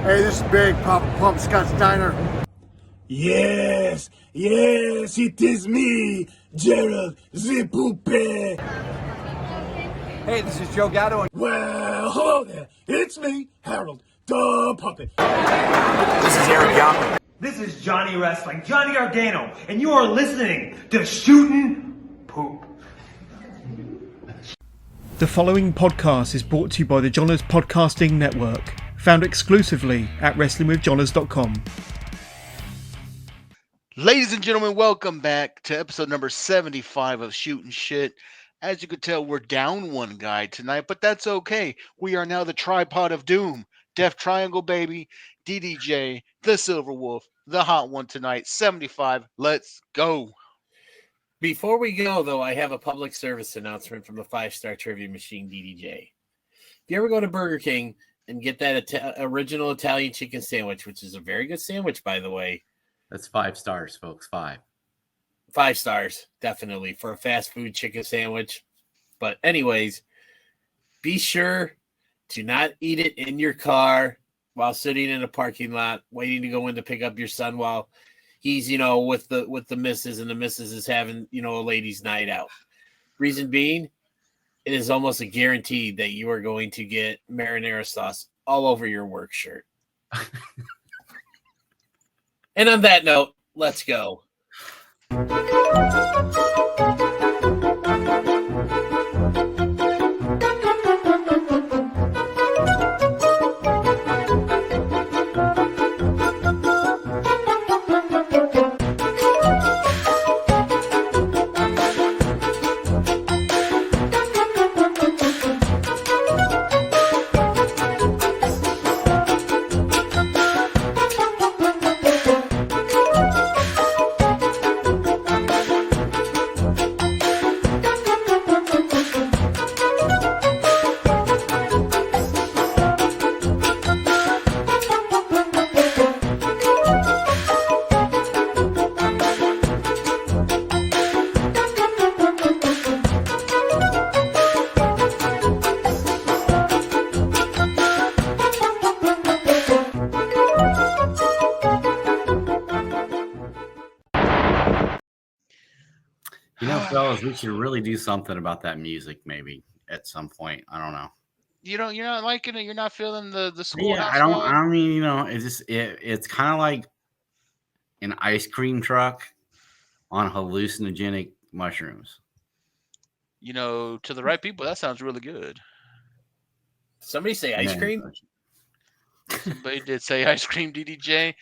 Hey, this is Big Papa Pump Scott's Diner. Yes, it is me, Gerald the Poupée. Hey, this is Joe Gatto. Well, hello there. It's me, Harold the Puppet. This is Eric Young. This is Johnny Wrestling, Johnny Ardano, and you are listening to Shootin' Poop. The following podcast is brought to you by the Johners Podcasting Network, found exclusively at WrestlingWithJohners.com. Ladies and gentlemen, welcome back to episode number 75 of Shootin' Shit. As you can tell, we're down one guy tonight, but that's okay. We are now the Tripod of Doom. Death Triangle, baby. DDJ, the Silver Wolf, the hot one tonight. 75. Let's go. Before we go, though, I have a public service announcement from the 5-Star Trivia Machine, DDJ. If you ever go to Burger King and get that original Italian chicken sandwich, which is a very good sandwich, by the way. That's 5 stars, folks. 5 stars, definitely, for a fast food chicken sandwich. But anyways, be sure to not eat it in your car while sitting in a parking lot, waiting to go in to pick up your son while he's, with the missus, and the missus is having, a ladies' night out. Reason being, it is almost a guarantee that you are going to get marinara sauce all over your work shirt. And on that note, let's go. Fellas, we should really do something about that music maybe at some point. I don't know. You're not liking it? You're not feeling the school? Yeah, I mean, it's kind of like an ice cream truck on hallucinogenic mushrooms. To the right people, that sounds really good. Somebody say ice cream? Somebody did say ice cream, DDJ,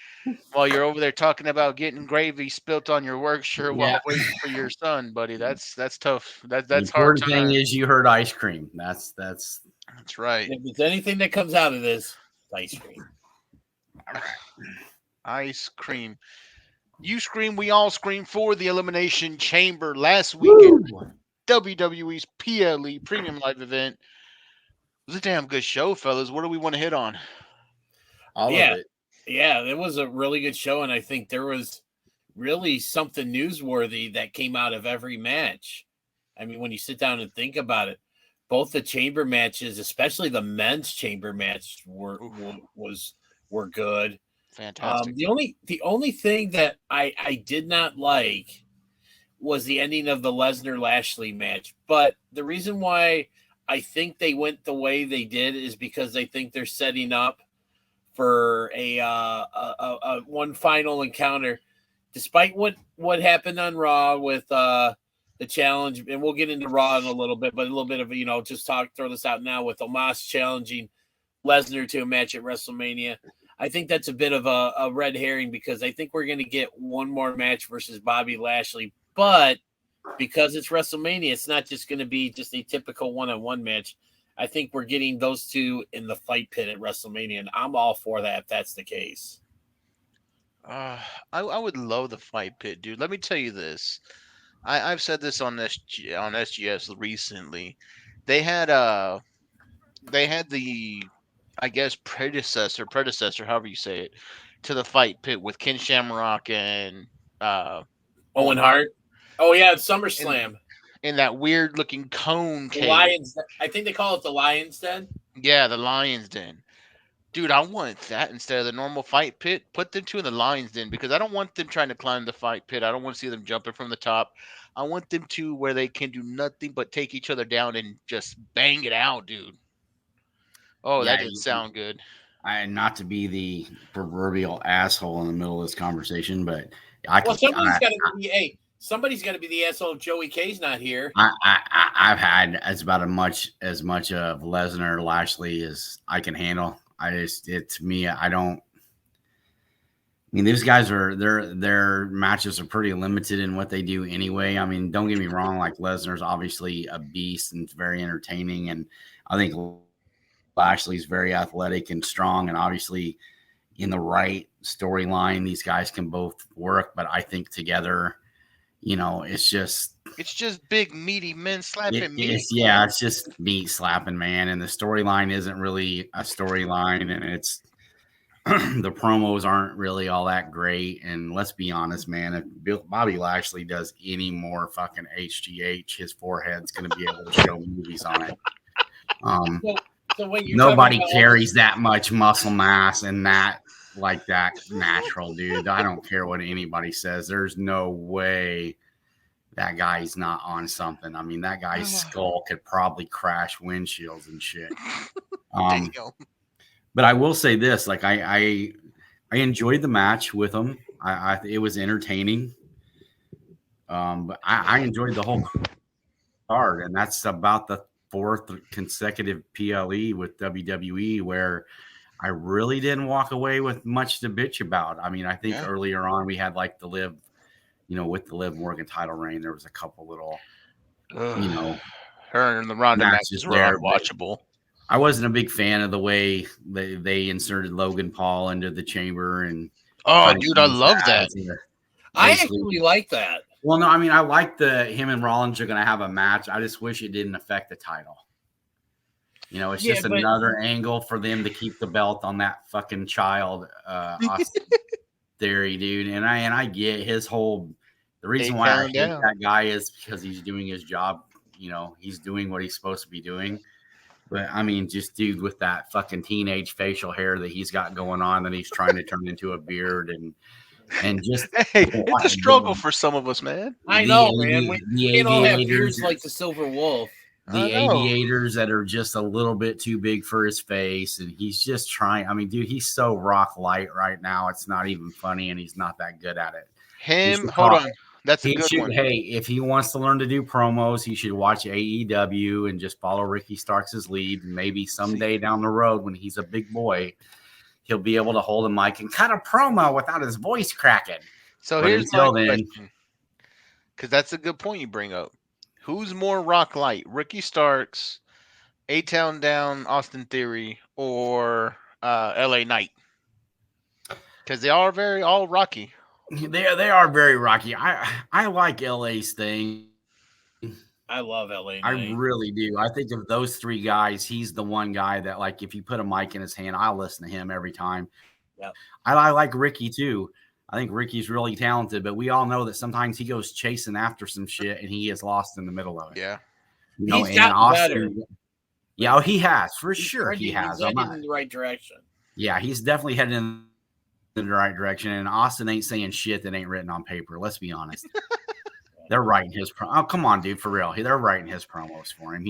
while you're over there talking about getting gravy spilt on your work shirt while waiting for your son, buddy. That's tough. That's the hard. The thing is, you heard ice cream. That's right. If there's anything that comes out of this, ice cream. Ice cream. You scream, we all scream for the Elimination Chamber last weekend. WWE's PLE Premium Live event. It was a damn good show, fellas. What do we want to hit on? All of it. Yeah, it was a really good show, and I think there was really something newsworthy that came out of every match. I mean, when you sit down and think about it, both the chamber matches, especially the men's chamber match, were good. Fantastic. The only thing that I did not like was the ending of the Lesnar-Lashley match. But the reason why I think they went the way they did is because I think they're setting up for a one final encounter, despite what happened on Raw with the challenge, and we'll get into Raw in a little bit, but a little bit of throw this out now with Omos challenging Lesnar to a match at WrestleMania. I think that's a bit of a red herring because I think we're going to get one more match versus Bobby Lashley, but because it's WrestleMania, it's not just going to be just a typical one-on-one match. I think we're getting those two in the fight pit at WrestleMania, and I'm all for that if that's the case. I would love the fight pit, dude. Let me tell you this. I've said this on SGS recently. They had the, I guess, predecessor, however you say it, to the fight pit with Ken Shamrock and Owen Hart. Oh yeah, it's SummerSlam. In that weird looking cone cage. Lions. I think they call it the Lions Den. Yeah, the Lions Den. Dude, I want that instead of the normal fight pit. Put them two in the lions then, because I don't want them trying to climb the fight pit. I don't want to see them jumping from the top. I want them two where they can do nothing but take each other down and just bang it out, dude. Oh, Yeah, that didn't sound good. not to be the proverbial asshole in the middle of this conversation, but I Well, can. somebody's got to be the asshole if Joey K's not here. I've had as about as much of Lesnar Lashley as I can handle. It's me. I mean, these guys are their matches are pretty limited in what they do anyway. I mean, don't get me wrong. Like Lesnar's obviously a beast and it's very entertaining, and I think Lashley's very athletic and strong, and obviously in the right storyline, these guys can both work. But I think together, it's just big meaty men slapping meat. It's just meat slapping, man. And the storyline isn't really a storyline, and it's the promos aren't really all that great. And let's be honest, man, if Bobby Lashley does any more fucking HGH, his forehead's going to be able to show movies on it. So when you're Nobody carries that much muscle mass and that natural, dude. I don't care what anybody says. There's no way that guy's not on something. I mean, that guy's skull could probably crash windshields and shit. But I will say this, like I enjoyed the match with him. It was entertaining. But I enjoyed the whole card, and that's about the fourth consecutive PLE with WWE where I really didn't walk away with much to bitch about. I mean, I think earlier on we had like the Liv, with the Liv Morgan title reign, there was a couple little, her and the Ronda matches were unwatchable. I wasn't a big fan of the way they inserted Logan Paul into the chamber. And dude, I love that. I actually like that. Well, no, I mean, I like him and Rollins are going to have a match. I just wish it didn't affect the title. It's just another angle for them to keep the belt on that fucking child Austin Theory, dude. And I get his whole. The reason why I hate that guy is because he's doing his job. He's doing what he's supposed to be doing. But I mean, just dude with that fucking teenage facial hair that he's got going on that he's trying to turn into a beard and just it's a struggle for some of us, man. I know, man. We can't all have beards like the Silver Wolf. The aviators that are just a little bit too big for his face, and he's just trying. I mean, dude, he's so rock light right now. It's not even funny, and he's not that good at it. Hold on. That's a good one. Hey, if he wants to learn to do promos, he should watch AEW and just follow Ricky Starks' lead. And maybe someday down the road, when he's a big boy, he'll be able to hold a mic and cut a promo without his voice cracking. So here's my question, because that's a good point you bring up. Who's more rock light, Ricky Starks, A-Town Down, Austin Theory, or LA Knight? Because they are all rocky. They are very rocky. I like LA's thing. I love LA Knight. I really do. I think of those three guys, he's the one guy that, like, if you put a mic in his hand, I'll listen to him every time. Yep. I like Ricky too. I think Ricky's really talented, but we all know that sometimes he goes chasing after some shit and he gets lost in the middle of it. Yeah. He's gotten better. Yeah, he has, for sure. He has. He's heading in the right direction. Yeah, he's definitely heading in the right direction. And Austin ain't saying shit that ain't written on paper. Let's be honest. They're writing his oh, come on, dude, for real. They're writing his promos for him.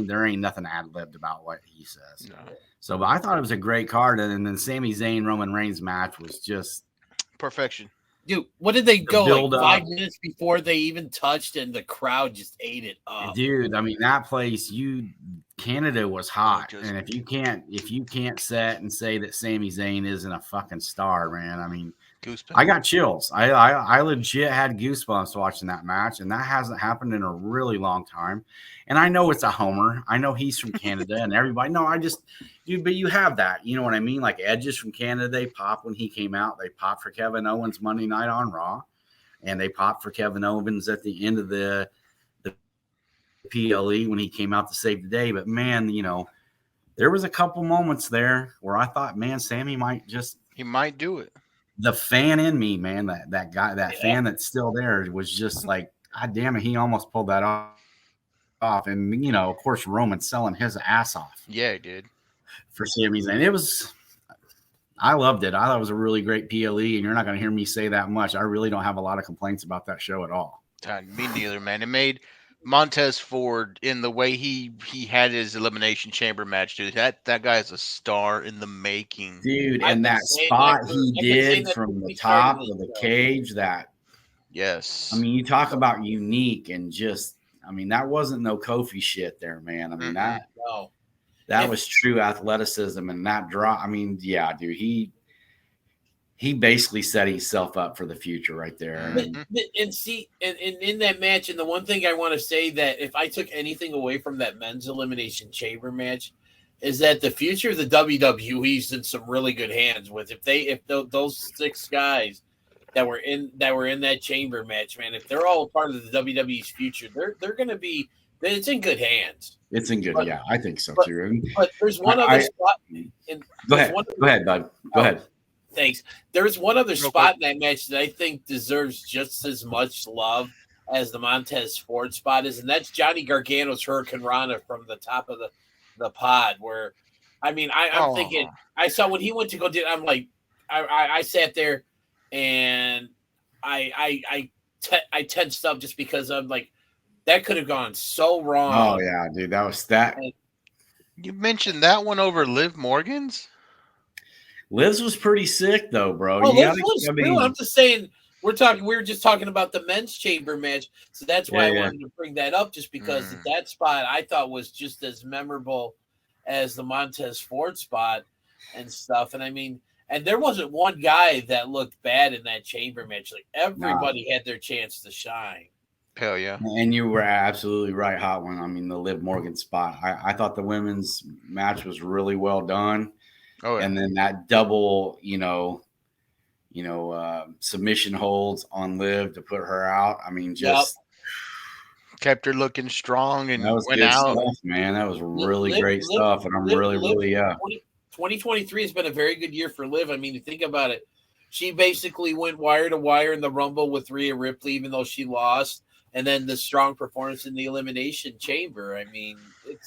There ain't nothing ad-libbed about what he says. No. So, but I thought it was a great card. And then Sami Zayn Roman Reigns match was just perfection. Dude, what did they go like 5 minutes before they even touched and the crowd just ate it up? Dude, I mean, that place, Canada was hot. And if you can't set and say that Sami Zayn isn't a fucking star, man, I mean, goosebumps. I got chills. I legit had goosebumps watching that match, and that hasn't happened in a really long time. And I know it's a homer. I know he's from Canada, and everybody. No, but you have that. You know what I mean? Like Edge is from Canada. They popped when he came out. They popped for Kevin Owens Monday night on Raw, and they popped for Kevin Owens at the end of the PLE when he came out to save the day. But man, there was a couple moments there where I thought, man, Sammy might do it. The fan in me, man, that guy, that fan that's still there was just like, God damn it, he almost pulled that off. And of course, Roman selling his ass off. Yeah, he did. For Sami Zayn. It was I loved it. I thought it was a really great PLE, and you're not going to hear me say that much. I really don't have a lot of complaints about that show at all. Me neither, man. It made Montez Ford in the way he had his Elimination Chamber match, dude. That guy is a star in the making, dude. And that spot he did from the top of the cage, yes. I mean, you talk about unique and just, I mean, that wasn't no Kofi shit there, man. I mean, that was true athleticism and that draw. I mean, yeah, dude, he basically set himself up for the future right there. And see, and in that match, and the one thing I want to say that if I took anything away from that men's elimination chamber match, is that the future of the WWE's in some really good hands with if those 6 guys that were in that chamber match, man, if they're all part of the WWE's future, they're going to be. It's in good hands. It's in good, yeah, I think so too. But there's one other spot. Go ahead, bud. Go ahead. Thanks. There's one other spot in that match that I think deserves just as much love as the Montez Ford spot is, and that's Johnny Gargano's Hurricane Rana from the top of the pod. Where, I mean, I'm thinking, I saw when he went to go do, I'm like, I sat there and I tensed up just because I'm like, that could have gone so wrong. Oh yeah, dude, that was that. You mentioned that one over Liv Morgan's. Liz was pretty sick though, bro. I'm just saying we were just talking about the men's chamber match, so that's why I wanted to bring that up, just because that spot I thought was just as memorable as the Montez Ford spot and stuff. And I mean, and there wasn't one guy that looked bad in that chamber match. Like everybody had their chance to shine. Hell yeah. And you were absolutely right, Hot One. I mean, the Liv Morgan spot. I thought the women's match was really well done. Oh, yeah. And then that double, submission holds on Liv to put her out. I mean, just kept her looking strong and that was went good out. Stuff, man. That was really great stuff. And I'm really 2023 has been a very good year for Liv. I mean, you think about it. She basically went wire to wire in the Rumble with Rhea Ripley, even though she lost. And then the strong performance in the Elimination Chamber. I mean, you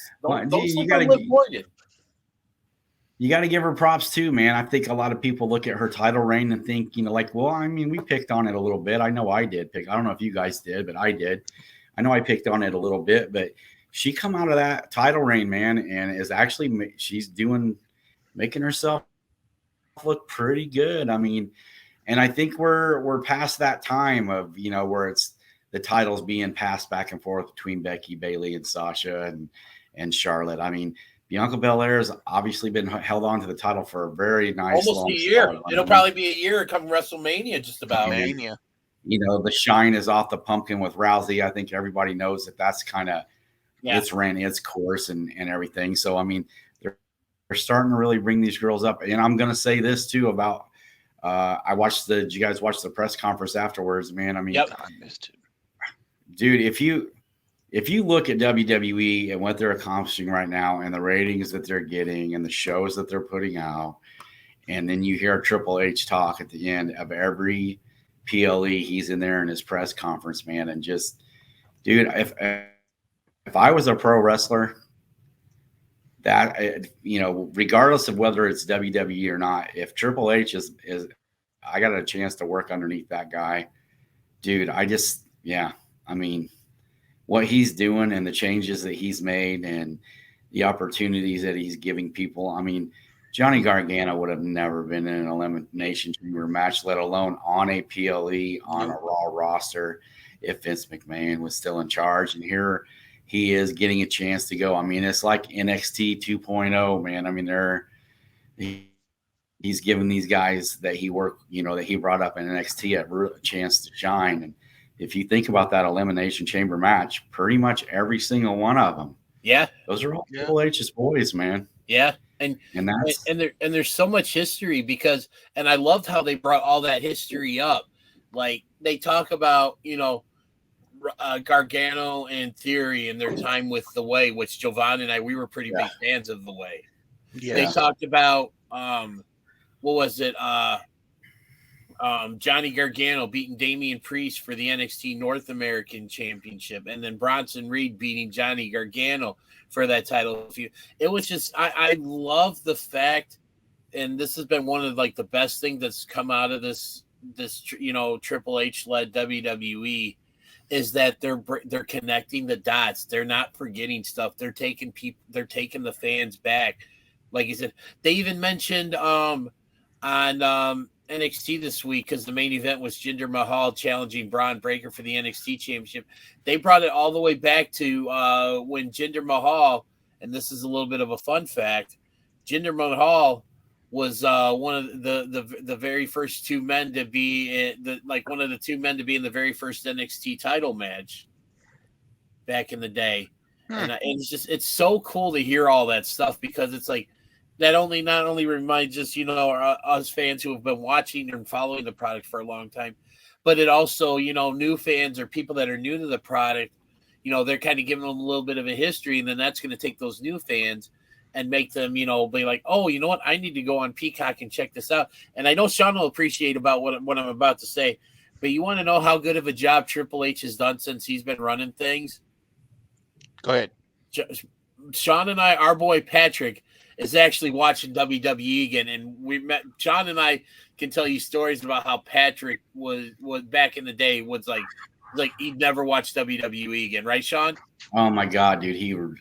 got to Liv Morgan. You got to give her props too, man. I think a lot of people look at her title reign and think, well, I mean, we picked on it a little bit. I know I did I don't know if you guys did, but I did. I know I picked on it a little bit, but she come out of that title reign, man, and is actually she's making herself look pretty good. I mean, and I think we're past that time of where it's the titles being passed back and forth between Becky, Bayley, and Sasha and Charlotte. I mean, Bianca Belair has obviously been held on to the title for a very nice almost a year. It'll probably be a year come WrestleMania, just about. Mania. The shine is off the pumpkin with Rousey. I think everybody knows that's kind of it's ran its course and everything. So I mean, they're starting to really bring these girls up. And I'm gonna say this too about did you guys watch the press conference afterwards, man? I mean, I missed it. Dude, if you look at WWE and what they're accomplishing right now and the ratings that they're getting and the shows that they're putting out, and then you hear Triple H talk at the end of every PLE, he's in there in his press conference, man, and just, dude, if I was a pro wrestler, that regardless of whether it's WWE or not, if Triple H is I got a chance to work underneath that guy, dude, I mean, what he's doing and the changes that he's made and the opportunities that he's giving people. I mean, Johnny Gargano would have never been in an elimination chamber match, let alone on a PLE, on a Raw roster, if Vince McMahon was still in charge. And here he is getting a chance to go. I mean, it's like NXT 2.0, man. I mean, he's giving these guys that he brought up in NXT a chance to shine. And if you think about that elimination chamber match, pretty much every single one of them, those are all Triple H's boys, man. Yeah, and there's so much history because, and I loved how they brought all that history up. Like they talk about Gargano and Theory and their time with The Way, which Giovanni and we were pretty big fans of The Way. Yeah. They talked about what was it? Johnny Gargano beating Damian Priest for the NXT North American Championship, and then Bronson Reed beating Johnny Gargano for that title. It was just, I love the fact and this has been one of like the best things that's come out of this Triple H led WWE, is that they're connecting the dots. They're not forgetting stuff. They're taking the fans back. Like you said, they even mentioned on NXT this week, because the main event was Jinder Mahal challenging Braun Breaker for the NXT Championship. They brought it all the way back to when Jinder Mahal, and this is a little bit of a fun fact, Jinder Mahal was one of the very first two men to be one of the two men to be in the very first NXT title match back in the day. And it's so cool to hear all that stuff, because it's like that not only reminds us, us fans who have been watching and following the product for a long time, but it also, new fans or people that are new to the product, they're kind of giving them a little bit of a history, and then that's going to take those new fans and make them, be like, oh, you know what? I need to go on Peacock and check this out. And I know Sean will appreciate about what I'm about to say, but you want to know how good of a job Triple H has done since he's been running things? Go ahead. Sean and I, our boy Patrick, is actually watching WWE again, and we met. Sean and I can tell you stories about how Patrick was back in the day was like he'd never watched WWE again, right, Sean? Oh my God, dude, he was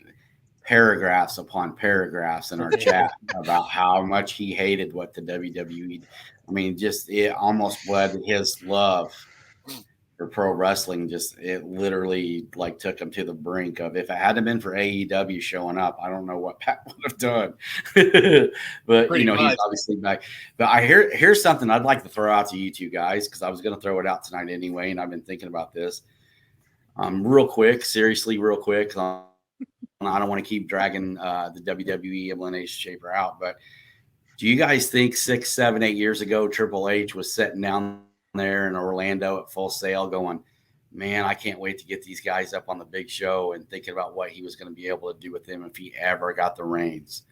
paragraphs upon paragraphs in our chat about how much he hated what the WWE. I mean, just it almost bled his love for pro wrestling. Just it literally like took him to the brink of, if it hadn't been for AEW showing up, I don't know what Pat would have done. But Pretty much. He's obviously back. But here's something I'd like to throw out to you two guys, because I was going to throw it out tonight anyway, and I've been thinking about this. Real quick. I don't want to keep dragging the WWE Elimination Chamber out, but do you guys think 6, 7, 8 years ago, Triple H was sitting down there in Orlando at Full Sail going, man, I can't wait to get these guys up on the big show, and thinking about what he was going to be able to do with them if he ever got the reins?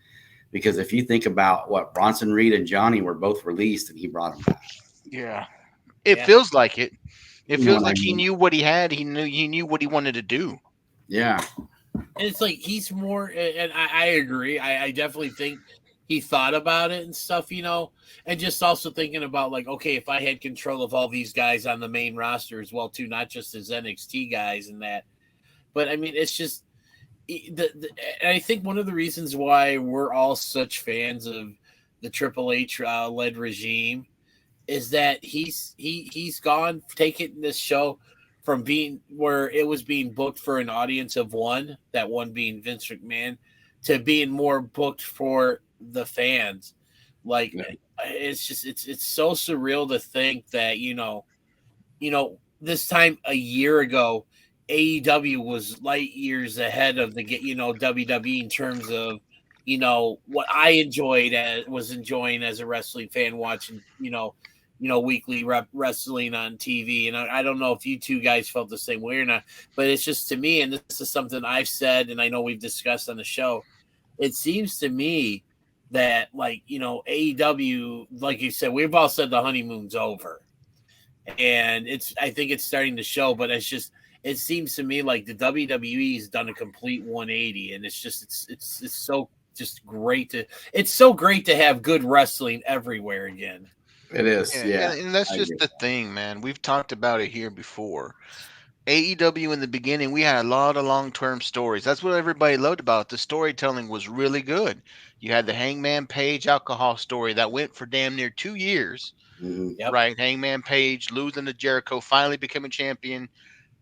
Because if you think about what Bronson Reed and Johnny were both released and he brought them back. Yeah. It feels like it. It feels like he knew what he had. He knew what he wanted to do. Yeah. And it's like he's more, and I agree. I definitely think he thought about it and stuff, and just also thinking about like, okay, if I had control of all these guys on the main roster as well, too, not just as NXT guys and that. But I mean, it's just I think one of the reasons why we're all such fans of the Triple H led regime is that he's gone, taking this show from being where it was being booked for an audience of one, that one being Vince McMahon, to being more booked for the fans. Like, it's just, it's so surreal to think that, this time a year ago, AEW was light years ahead of the, WWE in terms of, what I was enjoying as a wrestling fan, watching, weekly wrestling on TV. And I don't know if you two guys felt the same way or not, but it's just, to me, and this is something I've said, and I know we've discussed on the show, it seems to me that, like, AEW, like you said, we've all said the honeymoon's over, and I think it's starting to show, but it's just, it seems to me like the WWE has done a complete 180, and it's just, it's so just great it's so great to have good wrestling everywhere again. It is, yeah. And that's just the thing, man. We've talked about it here before. AEW in the beginning, we had a lot of long-term stories. That's what everybody loved about it. The storytelling was really good. You had the Hangman Page alcohol story that went for damn near 2 years, right? Hangman Page losing to Jericho, finally becoming champion.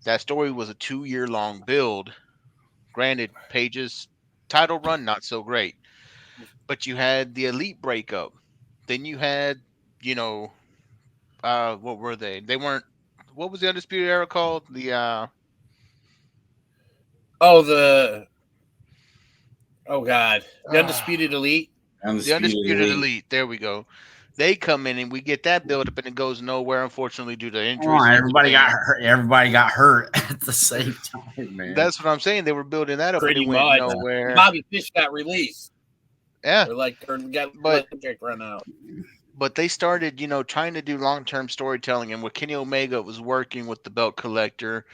That story was a 2-year-long build. Granted, Page's title run, not so great. But you had the Elite breakup. Then you had, what were they? They weren't. What was the Undisputed Era called? The the Undisputed Elite. The Undisputed Elite. There we go. They come in and we get that build up, and it goes nowhere, unfortunately, due to injuries. Everybody got hurt. Everybody got hurt at the same time, man. That's what I'm saying. They were building that up, and it went nowhere. Bobby Fish got released. Yeah, or got contract run out. But they started, trying to do long-term storytelling, and with Kenny Omega, it was working with the Belt Collector,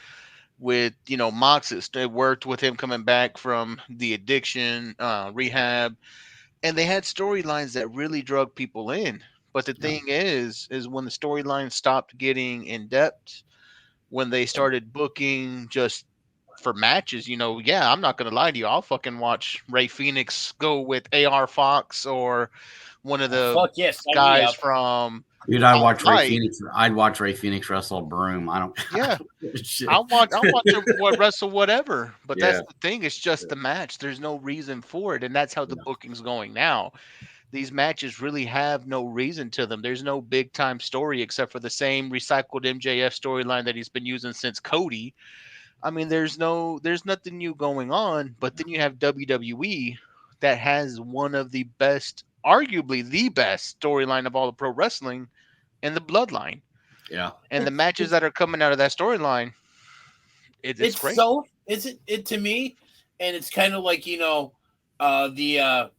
with Moxis. It worked with him coming back from the addiction rehab. and they had storylines that really drug people in. But the thing is when the storylines stopped getting in depth, when they started booking just for matches, I'm not gonna lie to you, I'll fucking watch Ray Phoenix go with AR Fox or one of the Fuck yes, sign me guys up. from Dude, I'd watch Ray Phoenix wrestle Broom. I don't. Yeah. Shit. I'll watch him wrestle whatever, but that's Yeah. the thing. It's just the match. There's no reason for it, and that's how the booking's going now. These matches really have no reason to them. There's no big time story except for the same recycled MJF storyline that he's been using since Cody. I mean, there's nothing new going on. But then you have WWE that has one of the best, arguably the best storyline of all of pro wrestling, in the Bloodline. Yeah. And the matches that are coming out of that storyline, it's great. So it to me, and it's kind of like the Alanis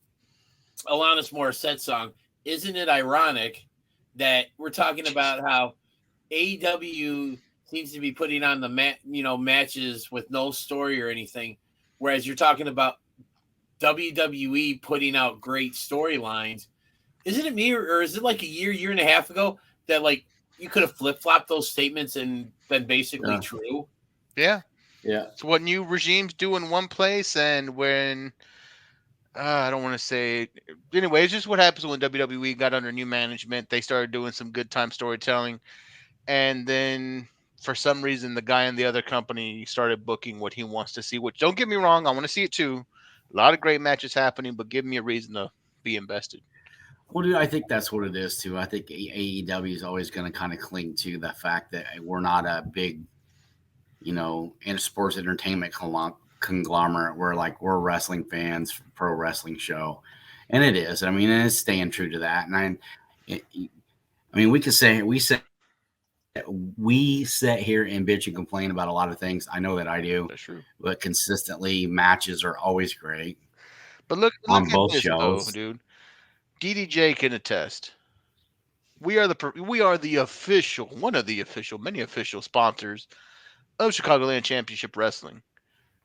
Morissette song. Isn't it ironic that we're talking about how AEW seems to be putting on the matches with no story or anything, whereas you're talking about WWE putting out great storylines? Isn't it me, or is it like a year and a half ago that like you could have flip-flopped those statements and been basically true? Yeah. Yeah. It's what new regimes do in one place, and when I don't want to say anyway, it's just what happens when WWE got under new management. They started doing some good time storytelling, and then for some reason the guy in the other company started booking what he wants to see, which, don't get me wrong, I want to see it too. A lot of great matches happening, but give me a reason to be invested. Well, dude, I think that's what it is too. I think AEW is always going to kind of cling to the fact that we're not a big, in sports entertainment conglomerate. We're wrestling fans, pro wrestling show, and it is. I mean, and it's staying true to that. And we sit here and bitch and complain about a lot of things. I know that I do. That's true. But consistently, matches are always great. But look on at both this, shows, though, dude. DDJ can attest. We are the official, one of the official, many official sponsors of Chicagoland Championship Wrestling.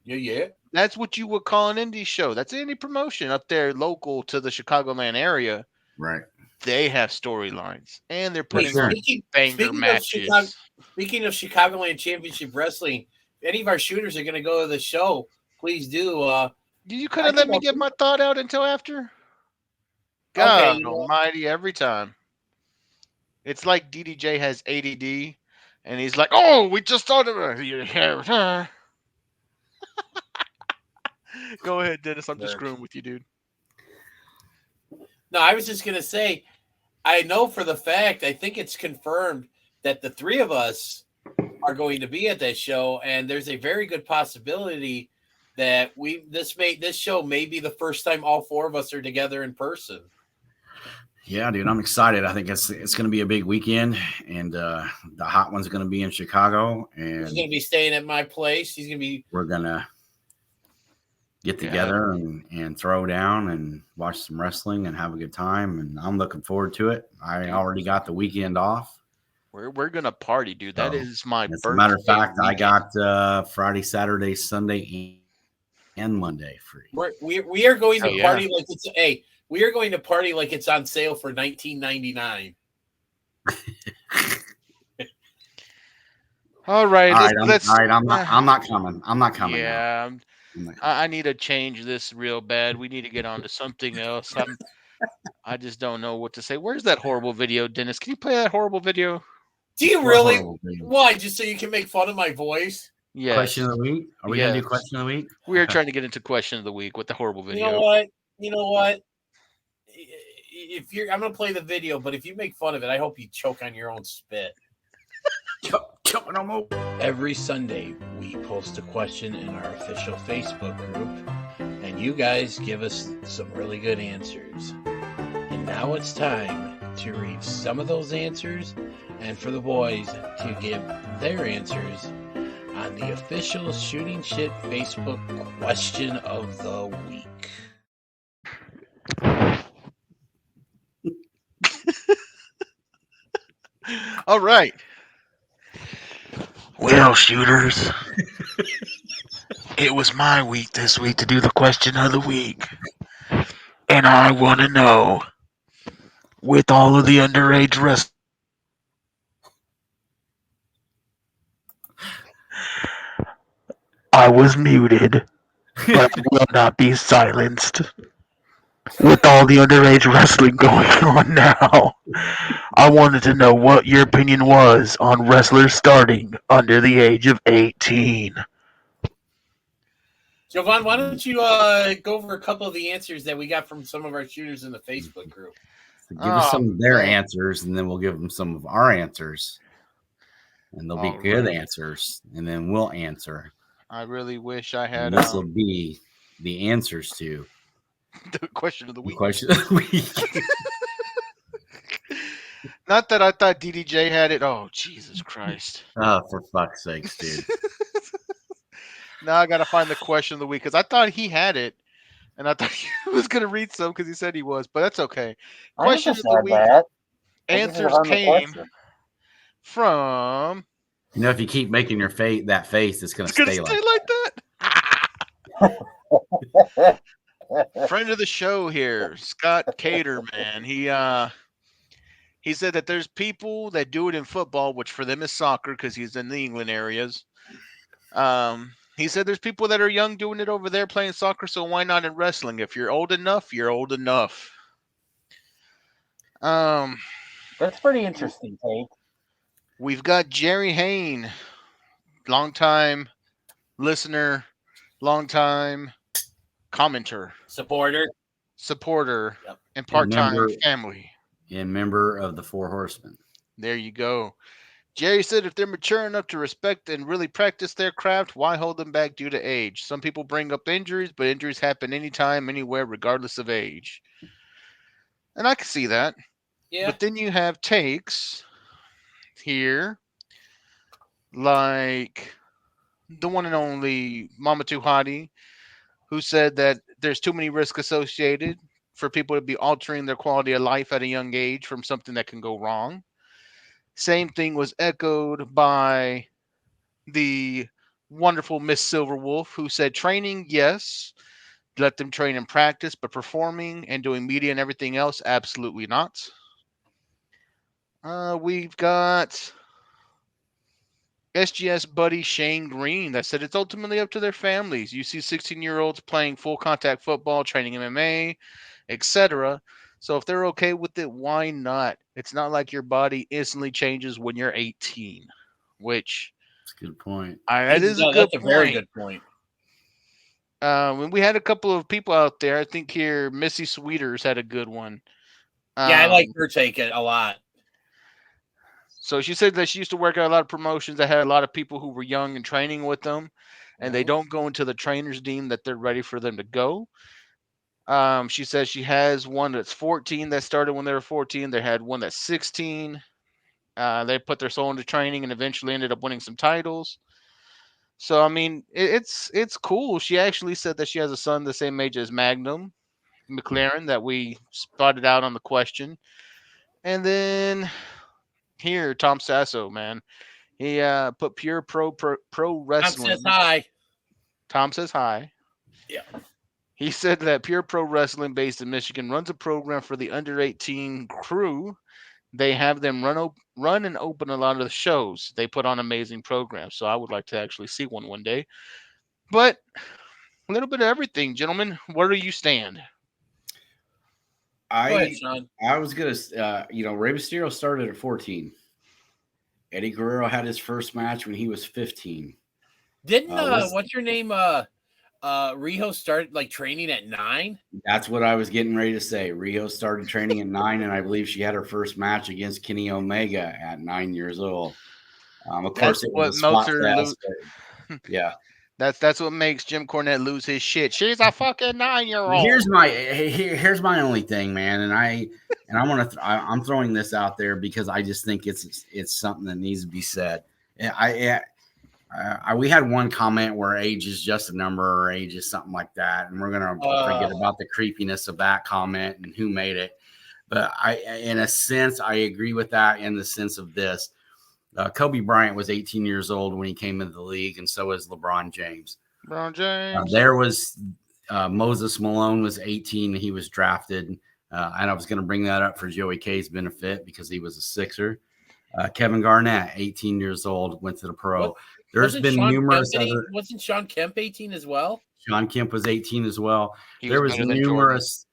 Yeah. That's what you would call an indie show. That's any promotion up there local to the Chicagoland area. Right. They have storylines, and they're putting on banger matches. Speaking of Chicagoland Championship Wrestling, if any of our shooters are going to go to the show, please do. You could have let me get my thought out until after. God almighty, every time. It's like DDJ has ADD, and he's like, "Oh, we just thought of it." Go ahead, Dennis. I'm just screwing with you, dude. No, I was just going to say, I know for the fact, I think it's confirmed that the three of us are going to be at that show, and there's a very good possibility that this show may be the first time all four of us are together in person. Yeah, dude, I'm excited. I think it's going to be a big weekend, and the hot one's going to be in Chicago. And he's going to be staying at my place. We're going to get together and throw down and watch some wrestling and have a good time. And I'm looking forward to it. I already got the weekend off. We're going to party, dude. That is my birthday. As a matter of fact, I got Friday, Saturday, Sunday, and Monday free. We are going to party like it's we are going to party like it's on sale for $19.99. All right. I'm not coming. I'm not coming. Yeah. I need to change this real bad. We need to get on to something else. I just don't know what to say. Where's that horrible video, Dennis? Can you play that horrible video? Do you really? Why? Just so you can make fun of my voice? Yeah. Question of the week? Are we going to do question of the week? We are trying to get into question of the week with the horrible video. You know what? I'm going to play the video, but if you make fun of it, I hope you choke on your own spit. Every Sunday, we post a question in our official Facebook group, and you guys give us some really good answers. And now it's time to read some of those answers, and for the boys to give their answers on the official Shooting Shit Facebook question of the week. All right. Well, shooters, it was my week this week to do the question of the week. And I want to know, with all of the underage wrestlers, I was muted, but I will not be silenced. With all the underage wrestling going on now, I wanted to know what your opinion was on wrestlers starting under the age of 18. Jovan, why don't you go over a couple of the answers that we got from some of our shooters in the Facebook group? So give us some of their answers, and then we'll give them some of our answers. And they'll be good answers, and then we'll answer. I really wish I had. And this will be the answers to the question of the week. Question of the week. Not that I thought DDJ had it. Oh, Jesus Christ. Oh, for fuck's sakes, dude. Now I got to find the question of the week because I thought he had it. And I thought he was going to read some because he said he was. But that's okay. Question of the week. Answers came from... You know, if you keep making your that face, it's going to stay like that. Friend of the show here, Scott Cater, man. He said that there's people that do it in football, which for them is soccer because he's in the England areas. He said there's people that are young doing it over there playing soccer, so why not in wrestling? If you're old enough, you're old enough. That's pretty interesting, Tate. We've got Jerry Hain, longtime listener, longtime commenter, supporter, yep. And part-time family. And member of the Four Horsemen. There you go. Jerry said if they're mature enough to respect and really practice their craft, why hold them back due to age? Some people bring up injuries, but injuries happen anytime, anywhere, regardless of age. And I can see that. Yeah. But then you have takes here like the one and only Mama Tuhati, who said that there's too many risks associated for people to be altering their quality of life at a young age from something that can go wrong. Same thing was echoed by the wonderful Miss Silverwolf, who said training, yes, let them train and practice, but performing and doing media and everything else, absolutely not. We've got SGS buddy Shane Green that said it's ultimately up to their families. You see 16-year-olds playing full contact football, training MMA, etc. So if they're okay with it, why not? It's not like your body instantly changes when you're 18, which that's a good point. That's a very good point. When we had a couple of people out there, I think here Missy Sweeters had a good one. Yeah, I like her take it a lot. So she said that she used to work at a lot of promotions that had a lot of people who were young and training with them, and they don't go into the trainers deem that they're ready for them to go. She says she has one that's 14 that started when they were 14. They had one that's 16. They put their soul into training and eventually ended up winning some titles. So, I mean, it's cool. She actually said that she has a son the same age as Magnum McLaren that we spotted out on the question. And then here, Tom Sasso, man. He put pure pro wrestling. Tom says hi. Tom says hi. Yeah. He said that Pure Pro Wrestling, based in Michigan, runs a program for the under 18 crew. They have them run and open a lot of the shows. They put on amazing programs. So I would like to actually see one day. But a little bit of everything, gentlemen. Where do you stand? Go ahead, Sean. I was gonna, Rey Mysterio started at 14. Eddie Guerrero had his first match when he was 15. Didn't what's your name? Riho started like training at 9. That's what I was getting ready to say. Riho started training at 9, and I believe she had her first match against Kenny Omega at 9 years old. Of course, it was a spot fest, yeah. That's what makes Jim Cornette lose his shit. She's a fucking 9-year-old. Here's my only thing, man, and I'm throwing this out there because I just think it's something that needs to be said. We had one comment where age is just a number or age is something like that, and we're gonna forget about the creepiness of that comment and who made it. But in a sense, I agree with that in the sense of this. Kobe Bryant was 18 years old when he came into the league, and so is LeBron James. LeBron James. There was Moses Malone was 18. He was drafted. And I was going to bring that up for Joey K's benefit because he was a Sixer. Kevin Garnett, 18 years old, went to the pro. There's been numerous other. Wasn't Sean Kemp 18 as well? Sean Kemp was 18 as well. There was numerous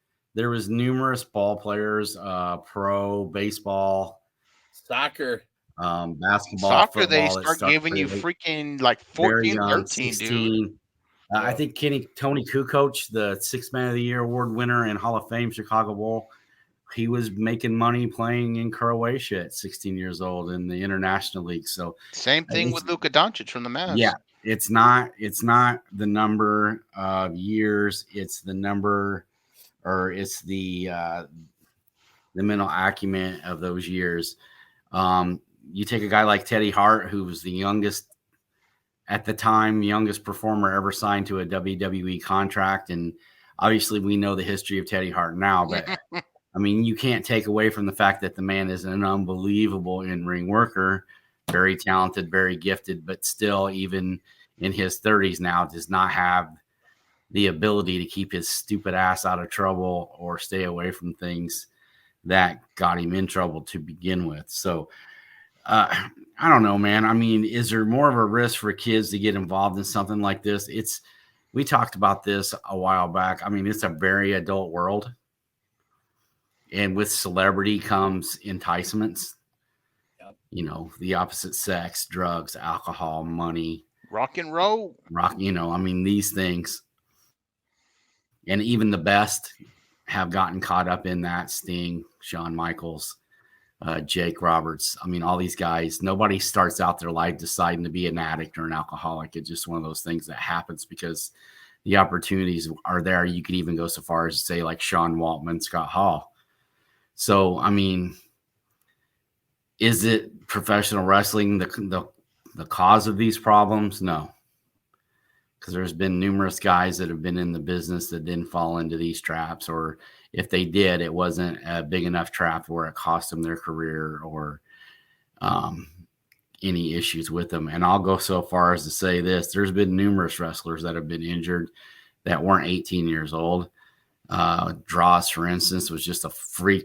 ball players, pro, baseball, soccer, basketball, soccer. Football, They start giving you freaking like 14, young, 13, 16. dude. I think Tony Kukoc, the Sixth Man of the Year award winner and Hall of Fame Chicago Bull, he was making money playing in Croatia at 16 years old in the international league. So same thing with Luka Doncic from the Mavs. Yeah, it's not the number of years, it's the number, or it's the mental acumen of those years. You take a guy like Teddy Hart, who was the youngest at the time, youngest performer ever signed to a WWE contract. And obviously we know the history of Teddy Hart now, but I mean, you can't take away from the fact that the man is an unbelievable in-ring worker, very talented, very gifted, but still, even in his 30s now, does not have the ability to keep his stupid ass out of trouble or stay away from things that got him in trouble to begin with. So, I don't know, man. I mean, is there more of a risk for kids to get involved in something like this? We talked about this a while back. I mean, it's a very adult world. And with celebrity comes enticements. Yep. You know, the opposite sex, drugs, alcohol, money. Rock and roll. I mean, these things. And even the best have gotten caught up in that. Sting, Shawn Michaels, Jake Roberts. I mean, all these guys, nobody starts out their life deciding to be an addict or an alcoholic. It's just one of those things that happens because the opportunities are there. You could even go so far as to say like Sean Waltman, Scott Hall. So, I mean, is it professional wrestling the cause of these problems? No. Because there's been numerous guys that have been in the business that didn't fall into these traps, or if they did, it wasn't a big enough trap where it cost them their career or any issues with them. And I'll go so far as to say this: there's been numerous wrestlers that have been injured that weren't 18 years old. Dross, for instance, was just a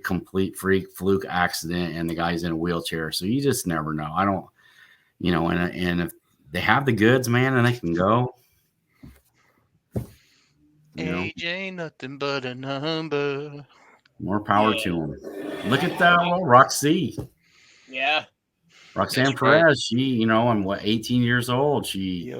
complete freak fluke accident, and the guy's in a wheelchair. So you just never know. I don't, and if they have the goods, man, and they can go. Age ain't nothing but a number. More power to them. Look at that little Roxy. Yeah. Roxanne Perez, she, I'm 18 years old. She,